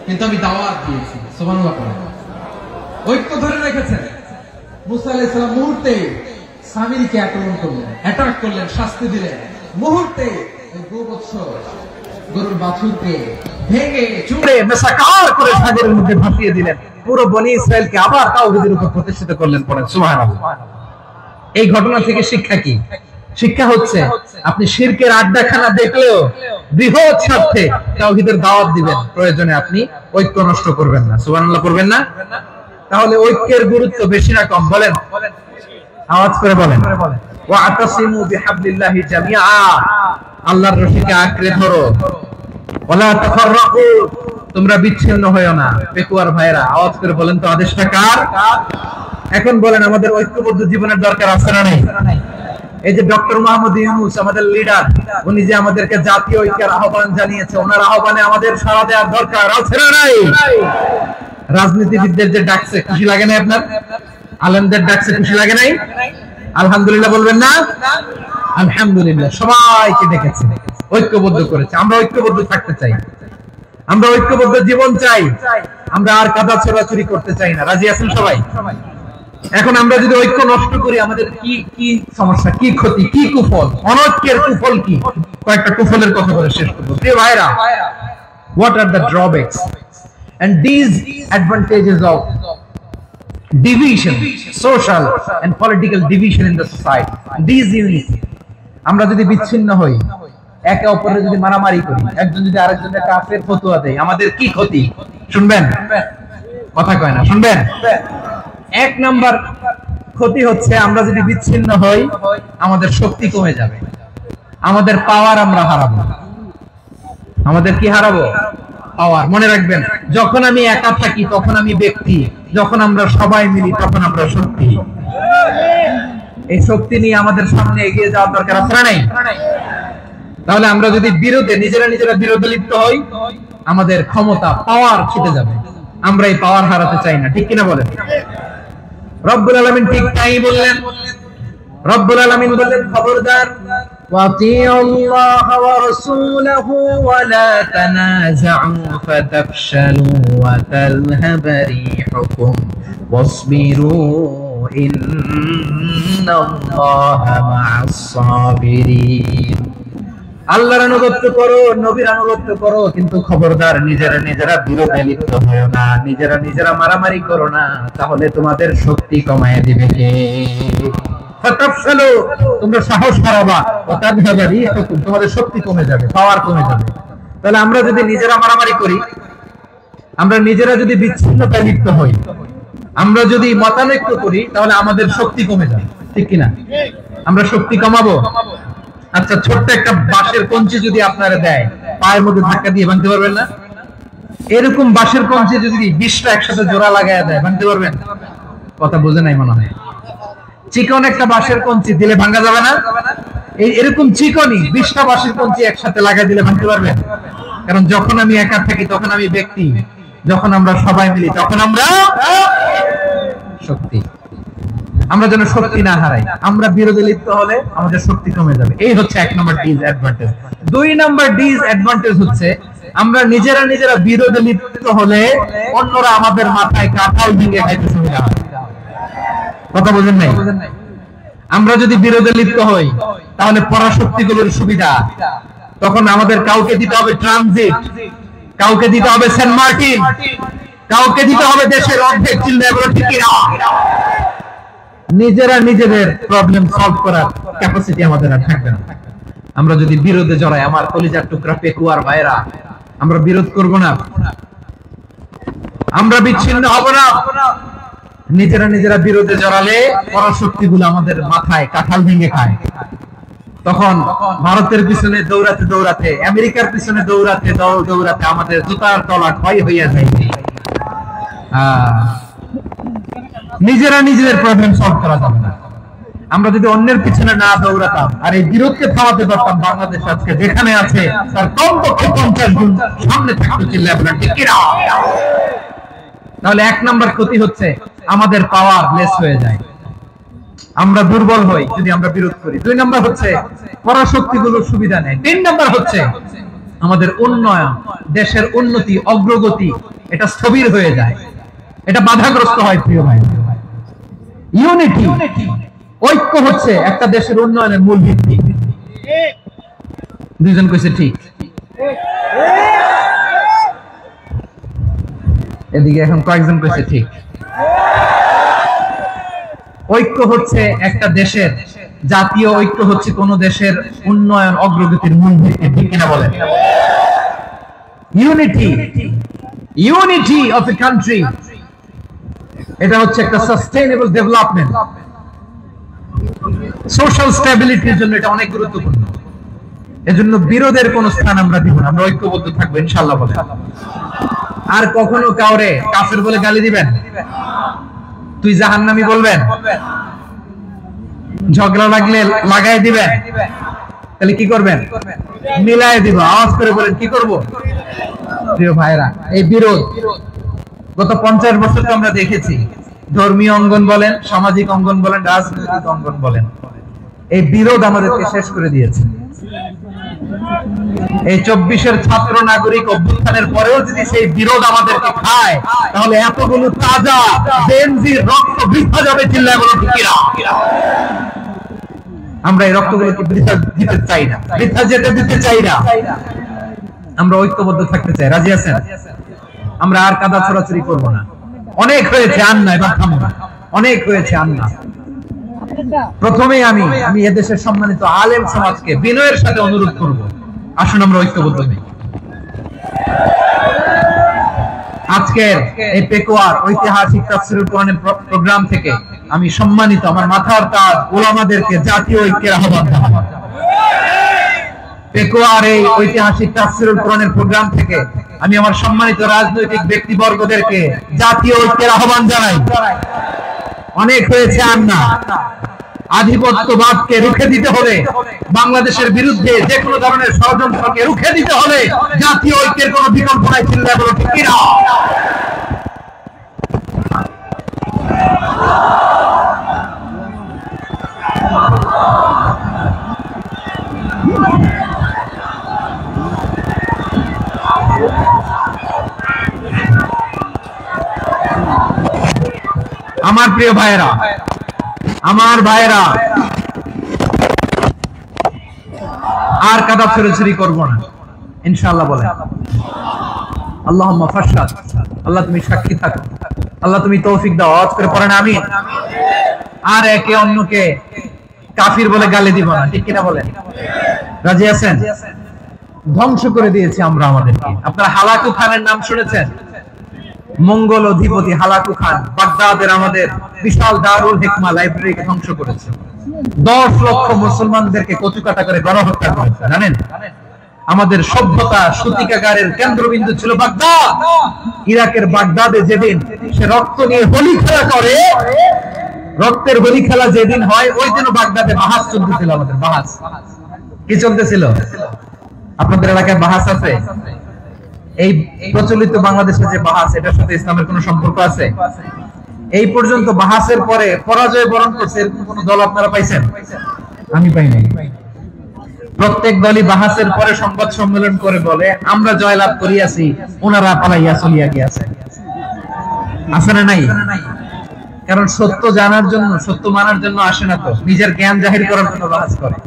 [SPEAKER 1] কিন্তু আমি দাওয়াত দিয়েছি। সুবহানাল্লাহ। ঐক্য ধরে রেখেছেন। মুসা আলাইহিস সালাম মুহূর্তে সামিরীকে আক্রমণ করলেন, অ্যাটাক করলেন, শাস্তি দিলেন। মুহূর্তে গোবৎস গরুর বাছুরকে ভেঙে চুড়ে মেসাকার করে সাগরের মধ্যে ভাসিয়ে দিলেন। পুরো বনি ইসরায়েলকে আবার তাওহীদের উপর প্রতিষ্ঠিত করলেন। পড়েন সুবহানাল্লাহ। এই ঘটনা থেকে শিক্ষা কি? শিক্ষা হচ্ছে, আপনি শিরকের আড্ডাখানা দেখলেও বৃহৎ স্বার্থে তাওহীদের দাওয়াত দিবেন, প্রয়োজনে আপনি ঐক্য নষ্ট করবেন না। সুবহানাল্লাহ করবেন না? তাহলে ঐক্যের গুরুত্ব বেশি না কম? বলেন, আওয়াজ করে বলেন। ওয়াতাসিমু বিহাবলিল্লাহি জামিআ, আল্লাহর রশিকে আঁকড়ে ধরো। ওয়ালা তাফাররাকু, তোমরা বিচ্ছিন্ন হয়ো না। পেকুয়ার ভাইরা আওয়াজ করে বলেন তো, আদেশটা কার? এখন বলেন, আমাদের ঐক্যবদ্ধ জীবনের দরকার আছে না নাই? এই যে ডক্টর মোহাম্মদ ইউনূস আমাদের লিডার, উনি যে আমাদেরকে জাতীয় ঐক্যের আহ্বান জানিয়েছে, ওনার আহ্বানে আমাদের সাড়া দেওয়ার দরকার আছে না নাই? রাজনীতিবিদদের যে ডাকছে, খুশি লাগে না আপনার? আলেমদের ডাকছে, খুশি লাগে নাই? আলহামদুলিল্লাহ বলবেন না? আলহামদুলিল্লাহ, সবাইকে ডেকেছে, ঐক্যবদ্ধ করেছে। আমরা ঐক্যবদ্ধ থাকতে চাই, আমরা ঐক্যবদ্ধ জীবন চাই, আমরা আর কাদা ছোড়াছুরি করতে চাই না। রাজি আছেন সবাই? এখন আমরা যদি ঐক্য নষ্ট করি, আমাদের কি কি সমস্যা, কি ক্ষতি, কি কুফল? অনৈক্যের কুফল কি? কয়েকটা কুফলের কথা বলে শেষ করব। প্রিয় ভাইরা, what are the drawbacks and these advantages of division, social and political division in the society? These units, আমরা যদি বিচ্ছিন্ন হই, একে অপরের যদি মারামারি করি, একজন যদি আরেকজনের কাফের ফতোয়া দেয়, আমাদের কি ক্ষতি? শুনবেন? কথা কয় না, শুনবেন? এক নাম্বার ক্ষতি হচ্ছে আমরা যদি বিচ্ছিন্ন হই, আমাদের শক্তি কমে যাবে, আমাদের পাওয়ার আমরা হারাবো। আমাদের কি হারাবো? পাওয়ার। মনে রাখবেন, যখন আমি একা থাকি তখন আমি ব্যক্তি, যখন আমরা সবাই মিলি তখন আমরা শক্তি। এই শক্তি নিয়ে আমাদের সামনে এগিয়ে যাওয়ার দরকার আছে না নাই? তাহলে আমরা যদি নিজেরা বিরোধে লিপ্ত হই, আমাদের ক্ষমতা, পাওয়ার ছুটে যাবে। আমরা এই পাওয়ার হারাতে চাই না, ঠিক কিনা বলেন? রব্বুল আলামিন ঠিক তাই বললেন। রব্বুল আলামিন বললেন, খবরদার, ওয়াতিউল্লাহ ওয়া রাসূলাহু ওয়া লা তানাযাউ ফাতাফশালু ওয়া তাযহাবা রিহুকুম ওয়াসবিরু ইন্নাল্লাহা মা'আস সাবিরিন। আল্লাহর আনুগত্য করো, নবীর আনুগত্য করো, কিন্তু খবরদার নিজেরা বিরোধে লিপ্ত হয়ো না, নিজেরা মারামারি করো না, তাহলে তোমাদের শক্তি কমায় দিবে কে? ফাতাফশালু, তোমরা সাহস হারাবা, ওয়া তাযহাবা রিহুকুম, তোমাদের শক্তি কমে যাবে, পাওয়ার কমে যাবে। তাহলে আমরা যদি নিজেরা মারামারি করি, আমরা নিজেরা যদি বিচ্ছিন্নতায় লিপ্ত হই, আমরা যদি মতানৈক্য করি, তাহলে আমাদের শক্তি কমে যাবে, ঠিক কিনা? আমরা শক্তি কমাবো। আচ্ছা, ছোট্ট একটা বাঁশের কঞ্চি যদি আপনারা দেয়, পায়ের মধ্যে ধাক্কা দিয়ে ভাঙতে পারবেন না? এরকম বাঁশের কঞ্চি যদি 20টা একসাথে জোড়া লাগায় দেয়, ভাঙতে পারবেন? কথা বোঝে নাই মনে হয়। চিকন একটা বাঁশের কঞ্চি দিলে ভাঙা যাবে না? এরকম চিকনই 20টা বাঁশের কঞ্চি একসাথে লাগাই দিলে ভাঙতে পারবেন? কারণ যখন আমি একা থাকি তখন আমি ব্যক্তি, যখন আমরা সবাই মিলি তখন আমরা শক্তি। আমরা যেন শক্তি না হারাই, আমরা বিরোধে লিপ্ত হলে আমাদের শক্তি কমে যাবে। এই হচ্ছে 1 নম্বর ডিসঅ্যাডভান্টেজ। 2 নম্বর ডিসঅ্যাডভান্টেজ হচ্ছে আমরা নিজেরা বিরোধে লিপ্ত হলে অন্যরা আমাদের মাথায় কাঁঠাল ভেঙে খাইতে সুবিধা হয়। কথা বোঝেন নাই? আমরা যদি বিরোধে লিপ্ত হই, তাহলে পরাশক্তিগুলোর সুবিধা, তখন আমাদের কাউকে দিতে হবে ট্রানজিট, কাউকে দিতে হবে সেন্ট মার্টিন, কাউকে দিতে হবে দেশের অর্ধেক চিল্লা বলে ঠিক না। নিজেদের প্রবলেম সলভ করার ক্যাপাসিটি আমাদের আর থাকবে না। আমরা যদি বিরোধে জড়াই, আমার কলিজার টুকরা পেকুয়ার ভাইরা, আমরা বিরোধ করব না, আমরা বিচ্ছিন্ন হব না। নিজেরা বিরোধে জড়ালে পরাশক্তিগুলো আমাদের মাথায় কাঁঠাল ভেঙে খায়। তখন ভারতের পিছনে দৌড়াতে, আমেরিকার পিছনে দৌড়াতে আমাদের জুতার তলা ক্ষয় হইয়া যায়। নিজেদের প্রবলেম সলভ করা যাবে না। আমরা যদি অন্যের পিছনে না দৌড়াতাম আর এই বিরোধকে থামাতে পারতাম, বাংলাদেশ আজকে যেখানে আছে তার কমপক্ষে 50 গুণ সামনে থাকতে চিল্লায় বলেন ঠিক কিনা? তাহলে 1 নম্বর ক্ষতি হচ্ছে আমাদের পাওয়ার লেস হয়ে যায়, আমরা দুর্বল হই যদি আমরা বিরোধ করি। 2 নম্বর হচ্ছে পরাশক্তিগুলোর সুবিধা নেয়। 3 নম্বর হচ্ছে আমাদের উন্নয়ন, দেশের উন্নতি, অগ্রগতি, এটা স্থবির হয়ে যায়, এটা বাধাগ্রস্ত হয়। প্রিয় ভাই, ইউনিটি, ঐক্য হচ্ছে একটা দেশের উন্নয়নের মূল ভিত্তি। দুইজন কইছে ঠিক, এদিকে এখন কয়েকজন কইছে ঠিক। ঐক্য হচ্ছে একটা দেশের, জাতীয় ঐক্য হচ্ছে কোন দেশের উন্নয়ন, অগ্রগতির মূল ভিত্তি, ঠিক কিনা বলেন? ইউনিটি অফ এ কান্ট্রি, এটা হচ্ছে একটা সাস্টেইনেবল ডেভেলপমেন্ট, সোশ্যাল স্ট্যাবিলিটির জন্য এটা অনেক গুরুত্বপূর্ণ। এজন্য বিরোধের কোন স্থান আমরা দিব না, আমরা ঐক্যবদ্ধ থাকবো ইনশাআল্লাহ বলেন। আর কখনো কাউরে কাফের বলে গালি দিবেন, তুই জাহান্নামী বলবেন, ঝগড়া লাগলে লাগাই দিবেন, তাহলে কি করবেন? মিলাই দিব। আওয়াজ করে বলেন কি করব? প্রিয় ভাইরা, এই বিরোধ গত 50 বছর তো আমরা দেখেছি, ধর্মীয় অঙ্গন বলেন, সামাজিক অঙ্গন বলেন, রাজনৈতিক অঙ্গন বলেন, এই বিরোধ আমাদেরকে শেষ করে দিয়েছে। এই 24-এর ছাত্র নাগরিক অভ্যুত্থানের পরেও যদি সেই বিরোধ আমাদেরকে খায়, তাহলে এতগুলো তাজা জেনজির রক্ত বৃথা যাবে, চিল্লায় বলে ঠিক কিনা? আমরা এই রক্তগুলোকে বৃথা দিতে চাই না, বৃথা যেতে দিতে চাই না। আমরা ঐক্যবদ্ধ থাকতে চাই। রাজি আছেন? আমরা আর কাদা ছোড়াছুড়ি করবো না। অনেক হয়েছে আন্না, এবার থামো না। অনেক হয়েছে আন্না। প্রথমেই আমি এদেশের সম্মানিত আলেম সমাজকে বিনয়ের সাথে অনুরোধ করব, আসুন আমরা ঐক্যবদ্ধ হই। আজকের এই পেকুয়ার ঐতিহাসিক তাফসীরুল কোরআনের প্রোগ্রাম থেকে আমি সম্মানিত আমার মাথার তাজ উলামাদেরকে জাতীয় ঐক্যের আহ্বান জানাই। পেকুয়ার এই ঐতিহাসিক তাফসীরুল কোরআনের প্রোগ্রাম থেকে আমি আমার সম্মানিত রাজনৈতিক ব্যক্তিবর্গদেরকে জাতীয় ঐক্যের আহ্বান জানাই। অনেক হয়েছে আর না, আধিপত্যবাদকে রুখে দিতে হলে, বাংলাদেশের বিরুদ্ধে যে কোনো ধরনের ষড়যন্ত্রকে রুখে দিতে হলে জাতীয় ঐক্যের কোনো বিকল্প নাই। চিল্লায় বলো ঠিক কিনা? আমার প্রিয় ভাইয়েরা, আমার ভাইয়েরা, আর কাদা ছড়াছড়ি করবো না ইনশাআল্লাহ। বলেন আল্লাহুম্মা ফাশহাদ। আল্লাহ তুমি সাক্ষী থাকো, আল্লাহ তুমি তৌফিক দাও। আওয়াজ করে পড়েন আমিন। আর একে অন্যকে কাফির বলে গালি দিব না, ঠিক কিনা বলেন? রাজি আছেন? ধ্বংস করে দিয়েছি আমরা আমাদেরকে। আপনারা হালাকু খানের নাম শুনেছেন? মঙ্গল অধিপতি হালাকু খান বাগদাদের আমাদের বিশাল দারুল হিকমা লাইব্রেরিকে ধ্বংস করেছে। 10 লক্ষ মুসলমানদেরকে কচুকাটা করে গণহত্যা করেছে। জানেন, আমাদের সভ্যতা সূতিকাগারের কেন্দ্রবিন্দু ছিল বাগদাদ। ইরাকের বাগদাদে যেদিন সে রক্ত নিয়ে হোলি খেলা করে, রক্তের হোলি খেলা যেদিন হয়, ওই দিনও বাগদাদে বাহাস চলতেছিল। আমাদের বাহাস কি চলতেছিল? আপনাদের এলাকায় বাহাস আছে? এই প্রচলিত বাংলাদেশের যে বাহাস, এটার সাথে ইসলামের কোন সম্পর্ক আছে? এই পর্যন্ত বাহাসের পরে পরাজয় বরণ করছে এরকম কোন দল আপনারা পাইছেন? আমি পাই নাই। প্রত্যেক দলই বাহাসের পরে সংবাদ সম্মেলন করে বলে আমরা জয়লাভ করিয়াছি, ওনারা পালাইয়া চলিয়া গিয়াছে। আছে না নাই? কারণ সত্য জানার জন্য, সত্য মানার জন্য আসে না, তো নিজের জ্ঞান জাহির করার জন্য বাহাস করে।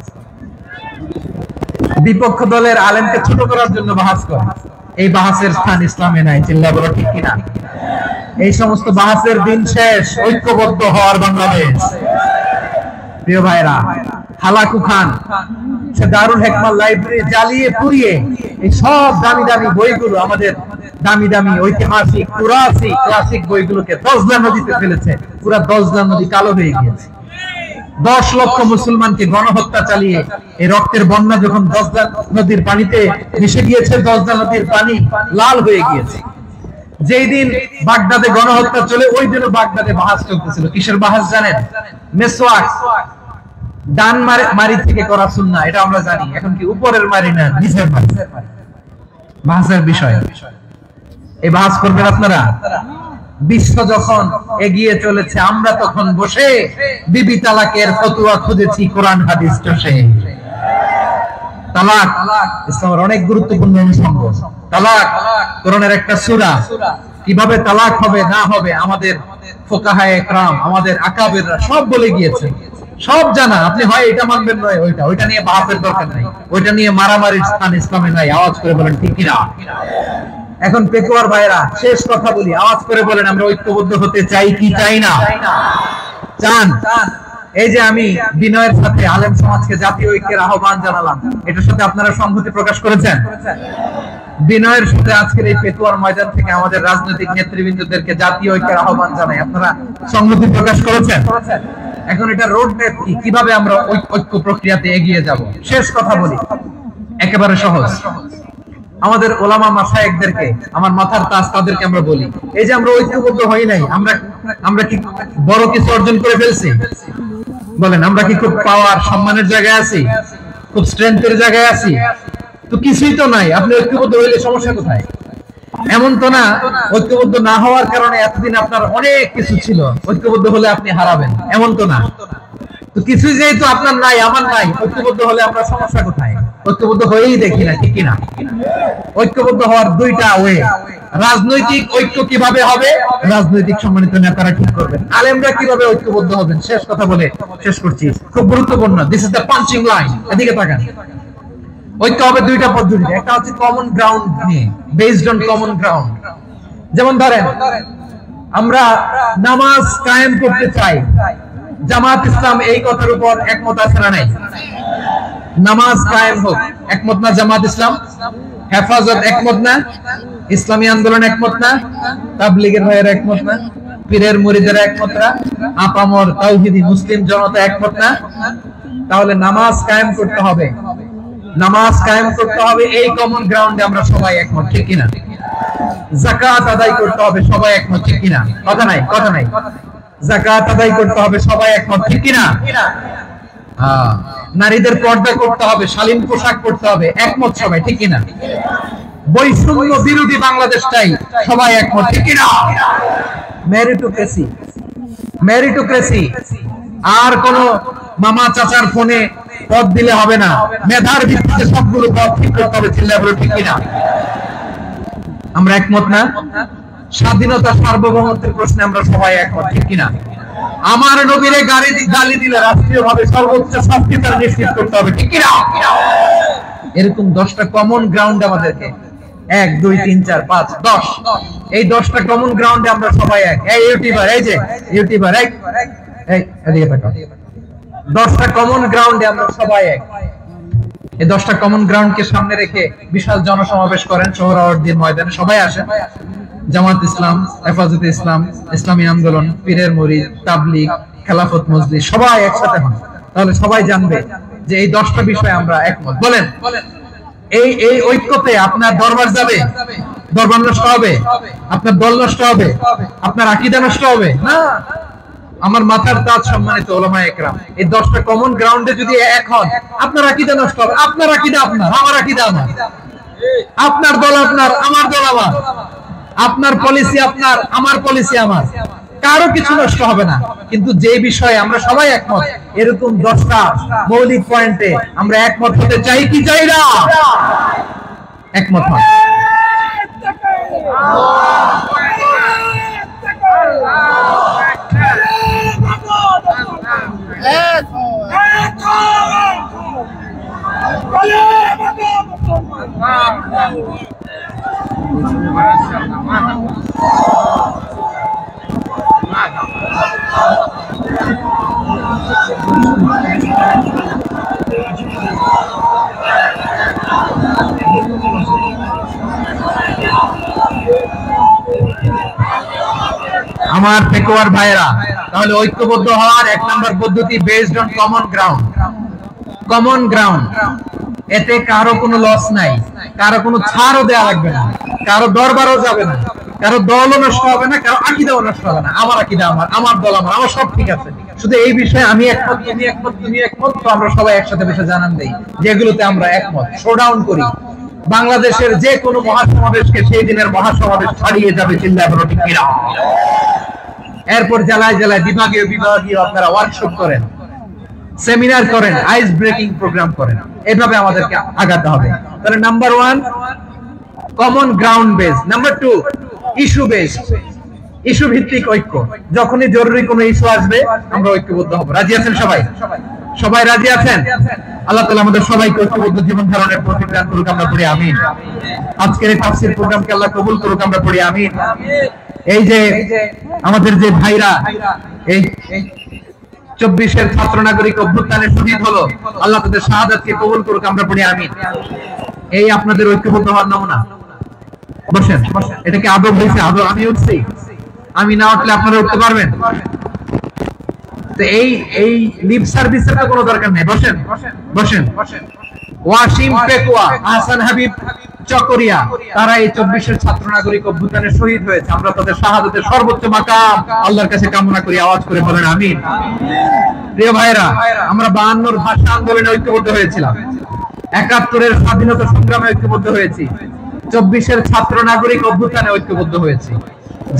[SPEAKER 1] বিপক্ষ দলের আলেমকে ছোট করার জন্য বাহাস করে। এই বাহাসের স্থান ইসলামে নাই। চিল্লা বলো ঠিক কিনা? এই সমস্ত বাহাসের দিন শেষ। ঐক্যবদ্ধ হওয়ার বাংলাদেশ। প্রিয় ভাইরা, হালাকু খান সে দারুল হিকমা লাইব্রেরি জ্বালিয়ে পুড়িয়ে এই সব দামি দামি বইগুলো, আমাদের দামি দামি ঐতিহাসিক পুরাসি ক্লাসিক বইগুলোকে দজলা নদীতে ফেলেছে। পুরা দজলা নদী কালো হয়ে গিয়েছে। 10 লক্ষ মুসলমানকে গণহত্যা চালিয়ে এই রক্তের বন্যা যখন দজলা নদীর পানিতে মিশে গিয়েছে, দজলা নদীর পানি লাল হয়ে গিয়েছে। যেই দিন বাগদাদে গণহত্যা চলে, ওই দিনও বাগদাদে বাহাস চলতেছিল। কিসের বাহাস জানেন? মেসওয়াক, ডান মারি থেকে করা সুন্নাহ, এটা আমরা জানি। এখন কি উপরের মারি না নিচের মারি? বাহাসের বিষয়। এই বাহাস করবেন আপনারা? বিশ্ব যখন এগিয়ে চলেছে, আমরা তখন বসে বিবি তালাকের ফতোয়া খুঁজেছি কোরআন হাদিস চষে। তালাক ইসলামের অনেক গুরুত্বপূর্ণ অনুষঙ্গ। তালাক কোরআনের একটা সূরা। কিভাবে তালাক হবে না হবে আমাদের ফুকাহায়ে ইকরাম, আমাদের আকাবেররা সব বলে গিয়েছে, সব জানা। আপনি হয় এটা মানবেন, নয় ওইটা। ওইটা নিয়ে বাহাসের দরকার নাই, ওইটা নিয়ে মারামারির স্থান ইসলামে নাই। আওয়াজ করে বলেন ঠিক কিনা? এখন পেকুয়ার ভাইরা, শেষ কথা বলি, আওয়াজ করে বলেন আমরা ঐক্যবদ্ধ হতে চাই কি চাই না? চান? এই যে আমি বিনয়ের সাথে আলেম সমাজকে জাতীয় ঐক্যের আহ্বান জানালাম, এটার সাথে আপনারা সংহতি প্রকাশ করেছেন? বিনয়ের সাথে আজকের এই পেকুয়ার ময়দান থেকে আমাদের রাজনৈতিক নেতৃবৃন্দদেরকে জাতীয় ঐক্যের আহ্বান জানাই, আপনারা সংহতি প্রকাশ করেছেন? এখন এটা রোড ম্যাপ কি, কিভাবে আমরা ঐক্য প্রক্রিয়াতে এগিয়ে যাব? শেষ কথা বলি, একেবারে সহজ। আমাদের ওলামা মাশায়েখদেরকে, আমার মাথার তাজ তাদেরকে আমরা বলি, এই যে আমরা ঐক্যবদ্ধ হই নাই, আমরা কি বড় কিছু অর্জন করে ফেলছি? বলেন, আমরা কি খুব পাওয়ার সম্মানের জায়গায় আছি? খুব স্ট্রেংথের জায়গায় আছি? তো কিছুই তো নাই। আপনি ঐক্যবদ্ধ হইলে সমস্যা কোথায়? এমন তো না ঐক্যবদ্ধ না হওয়ার কারণে এতদিন আপনার অনেক কিছু ছিল, ঐক্যবদ্ধ হলে আপনি হারাবেন, এমন তো না। তো কিছুই যেহেতু আপনার নাই, আমার নাই, ঐক্যবদ্ধ হলে আমরা সমস্যা কোথায়? ঐক্যবদ্ধ হয়েই দেখি না, ঠিক কিনা? ঐক্যবদ্ধ হওয়ার দুইটা ওয়ে। রাজনৈতিক ঐক্য কিভাবে হবে? রাজনৈতিক সম্মানিত নেতারা ঠিক করবেন। আলেমরা কিভাবে ঐক্যবদ্ধ হবেন? শেষ কথা বলে শেষ করছি, খুব গুরুত্বপূর্ণ। This is the punching line. এদিকে তাকান। ঐক্য হবে দুইটা পদ্ধতিতে। একটা হচ্ছে কমন গ্রাউন্ড নিয়ে, বেসড অন কমন গ্রাউন্ড। যেমন ধরেন আমরা নামাজ কায়েম করতে চাই,
[SPEAKER 3] জামাত ইসলাম এই কথার উপর একমত আছে না নাই? নামাজ কায়েম হোক, একমত না জামাত ইসলাম? হেফাজত একমত না? ইসলামী আন্দোলন একমত না? তাবলীগের ভাইয়েরা একমত না? পীরের মুরিদেরা একমত না? আপামর তাওহীদি মুসলিম জনতা একমত না? তাহলে নামাজ কায়েম করতে হবে, নামাজ কায়েম করতে হবে, এই কমন গ্রাউন্ডে আমরা সবাই একমত, ঠিক কিনা? যাকাত আদায় করতে হবে, সবাই একমত, ঠিক কিনা? কথা নাই, কথা নাই। যাকাত আদায় করতে হবে, সবাই একমত, ঠিক কিনা? নারীদের পর্দা করতে হবে, শালীন পোশাক পরতে হবে, একমত সবাই, ঠিক কিনা? বৈষম্য বিরোধী বাংলাদেশটাই সবাই একমত, ঠিক কিনা? মেরিটোক্রেসি, মেরিটোক্রেসি, আর কোন মামা চাচার ফোনে পদ দিলে হবে না, মেধার ভিত্তিতে সবগুলো পদ ঠিক করতে হবে, চিল্লায় বলো ঠিক কিনা? আমরা একমত না? স্বাধীনতা সার্বভৌমত্বের প্রশ্নে আমরা সবাই একমত, ঠিক কিনা? আমার নবীরে গালি দিলে রাষ্ট্রীয়ভাবে সর্বোচ্চ শাস্তি তার নিশ্চিত করতে হবে, ঠিক কিনা? এরকম 10টা কমন গ্রাউন্ড আমাদেরকে, 1 2 3 4 5 10, এই 10টা কমন গ্রাউন্ডে আমরা সবাই এক। এই ইউটিউবার, এই যে ইউটিউবার, এই এদিকে তাকাও, 10টা কমন গ্রাউন্ডে আমরা সবাই এক। এই 10টা কমন গ্রাউন্ডকে সামনে রেখে বিশাল জনসমাবেশ করেন সোহরাওয়ার্দীর ময়দানে, সবাই আসেন। জামাত ইসলাম, হেফাজতে ইসলাম, ইসলামী আন্দোলন, পীরের মুরিদ, তাবলীগ, খেলাফত মজলিস, সবাই একসাথে হন, তাহলে সবাই জানবে যে এই 10টা বিষয়ে আমরা একমত। বলেন, এই এই ঐক্যতে আপনার দরবার যাবে? দরবার নষ্ট হবে? আপনার দল নষ্ট হবে? আপনার আকীদা নষ্ট হবে? না। আমার মাথার তাজ সম্মানিত উলামায়ে একরাম, এই 10টা কমন গ্রাউন্ডে যদি এক হন, আপনার আকীদা নষ্ট হবে? আপনার আকীদা আপনার, আমার আকীদা আমার, আপনার দল আপনার, আমার দল আমার, আপনার পলিসি আপনার, আমার পলিসি আমার, কারো কিছু নষ্ট হবে না। কিন্তু যে বিষয়ে আমরা সবাই একমত, এরকম 10টা মৌলিক পয়েন্টে আমরা একমত হতে চাই কি চাই না? একমত হন। আমার পেকুয়ার ভাইরা, তাহলে ঐক্যবদ্ধ হওয়ার 1 নম্বর পদ্ধতি based on common ground. Common ground, এতে কারো কোনো লস নাই, কারো কোনো ছাড়ও দেয়া লাগবে না, কারো দরবারও যাবে না, কারো দলও নষ্ট হবে না, কারো আকীদাও নষ্ট হবে না। আমার আকীদা আমার, আমার দল আমার, আমার সব ঠিক আছে। শুধু এই বিষয়ে আমি একমত, তুমি একমত, তুমি একমত, তো আমরা সবাই একসাথে বসে জানান দেই যেগুলোতে আমরা একমত, শোডাউন করি। বাংলাদেশের যে কোনো মহাসমাবেশকে সেই দিনের মহাসমাবেশ ছাড়িয়ে যাবে, চিল্লায় বলো ঠিক কিনা? এরপর জেলায় জেলায় বিভাগীয় বিভাগীয় আপনারা ওয়ার্কশপ করেন, সেমিনার করেন, আইস ব্রেকিং প্রোগ্রাম করেন, এভাবে আমাদেরকে আগাতে হবে। তাহলে number 1 common ground base, number 2 issue base, issue ভিত্তিক ঐক্য। যখনই জরুরি কোনো ইস্যু আসবে আমরা ঐক্যবদ্ধ হব। রাজি আছেন সবাই? সবাই রাজি আছেন? আল্লাহ তাআলা আমাদের সবাইকে ঐক্যবদ্ধ জীবন ধারণের তৌফিক দান করুক, আমরা পড়ি আমিন। আজকের এই তাফসীর প্রোগ্রামকে আল্লাহ কবুল করুক, আমরা পড়ি আমিন। এই যে আমাদের যে ভাইরা এই 24-এর ছাত্র নাগরিক অভ্যুত্থানে শহীদ হলো, আল্লাহ তাদের শাহাদাতকে কবুল করুক, আমরা পড়ি আমিন। এই আপনাদের ঐক্যবদ্ধ হওয়ার নমুনা। বসেন, এটা কি আদব হয়েছে? আদব? আমি উঠছি, আমি না উঠলে আপনারা উঠতে পারবেন? তো এই লিপ সার্ভিসের তো কোনো দরকার নেই। বসেন বসেন। ওয়াসিম পেকুয়া, আহসান হাবিব চকরিয়া, তারা এই 24-এর ছাত্র নাগরিক অভ্যুত্থানে শহীদ হয়েছে। আমরা তাদের শাহাদাতের সর্বোচ্চ মাকাম আল্লাহর কাছে কামনা করি। আওয়াজ করে বলেন আমিন। প্রিয় ভাইরা, আমরা 52-র ভাষা আন্দোলনে ঐক্যবদ্ধ হয়েছিলাম, 71-এর স্বাধীনতা সংগ্রামে ঐক্যবদ্ধ হয়েছি, 24-এর ছাত্র নাগরিক অভ্যুত্থানে ঐক্যবদ্ধ হয়েছি।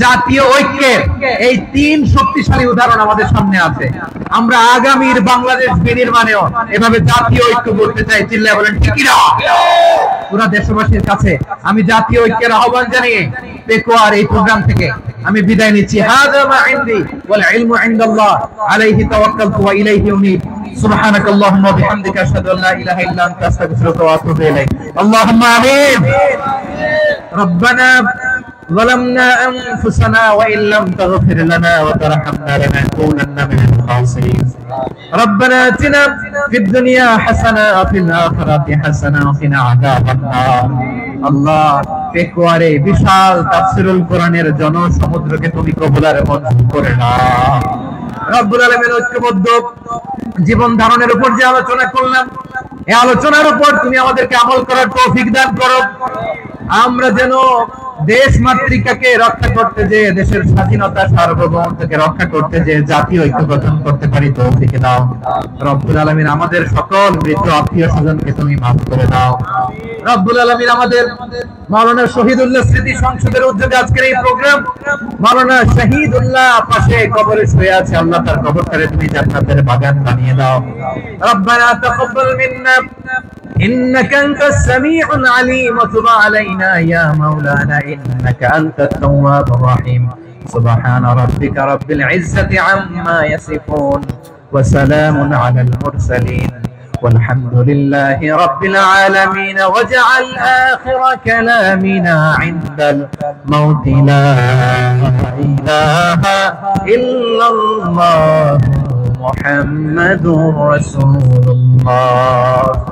[SPEAKER 3] জাতীয় ঐক্যের এই 3 শক্তিশালী উদাহরণ আমাদের সামনে আছে। আমরা আগামীর বাংলাদেশ বিনির্মাণেও এভাবে জাতীয় ঐক্য করতে চাই, চিল্লায় বলেন ঠিক কি না? পুরো দেশবাসীর কাছে আমি জাতীয় ঐক্যের আহ্বান জানিয়ে পেকুয়ার এই প্রোগ্রাম থেকে আমি বিদায় নিচ্ছি। হাযা মা ইনদি ওয়াল ইলমু ইনদাল্লাহ, আলাইহি তাওয়াক্কালতু ওয়া ইলাইহি উনীব। সুবহানাকাল্লাহুম্মা ওয়া বিহামদিকা আশহাদু আল্লা ইলাহা ইল্লা আনতা আস্তাগফিরুকা ওয়া আতুবু ইলাইক। আল্লাহুম্মা আমিন। রব্বানা ظلمنا أنفسنا وإن لم تغفر لنا وترحمنا لنكونن من الخاسرين ربنا آتنا في الدنيا حسنة وفي الآخرة حسنة وقنا عذاب النار আল্লাহ পেকুয়ারে বিশাল তাফসীরুল কোরআনের জনসমুদ্রকে তুমি কবুল আর মঞ্জুর করে নাও রব্বুল আলামিন ঐক্যবদ্ধ জীবন ধারণের উপর যে আলোচনা করলাম এই আলোচনার উপর তুমি আমাদেরকে আমল করার তৌফিক দান করো আমরা যেন দেশ মাতৃকাকে রক্ষা করতে যে দেশের স্বাধীনতা সার্বভৌমত্বকে রক্ষা করতে যে জাতীয় ঐক্য গঠন করতে পারি তৌফিক দাও রব্বুল আলামিন আমাদের সকল মৃত আত্মীয় স্বজনকে তুমি মাফ করে দাও রব্বুল আলামিন আমাদের মাওলানা শহীদুল্লাহ স্মৃতি সংসদের উদ্যোগে আজকের এই প্রোগ্রাম মাওলানা শহীদুল্লাহ পাশে কবরে শুয়ে আছে আল্লাহ তার কবরটারে তুমি জান্নাতের বাগান বানিয়ে দাও রব্বানা তাকাব্বাল মিন্না إنك أنت السميع العليم وتب علينا يا مولانا إنك أنت التواب الرحيم سبحان ربك رب العزة عما يصفون وسلام على المرسلين والحمد لله رب العالمين واجعل آخر كلامنا عند الموت لا إله إلا الله محمد رسول الله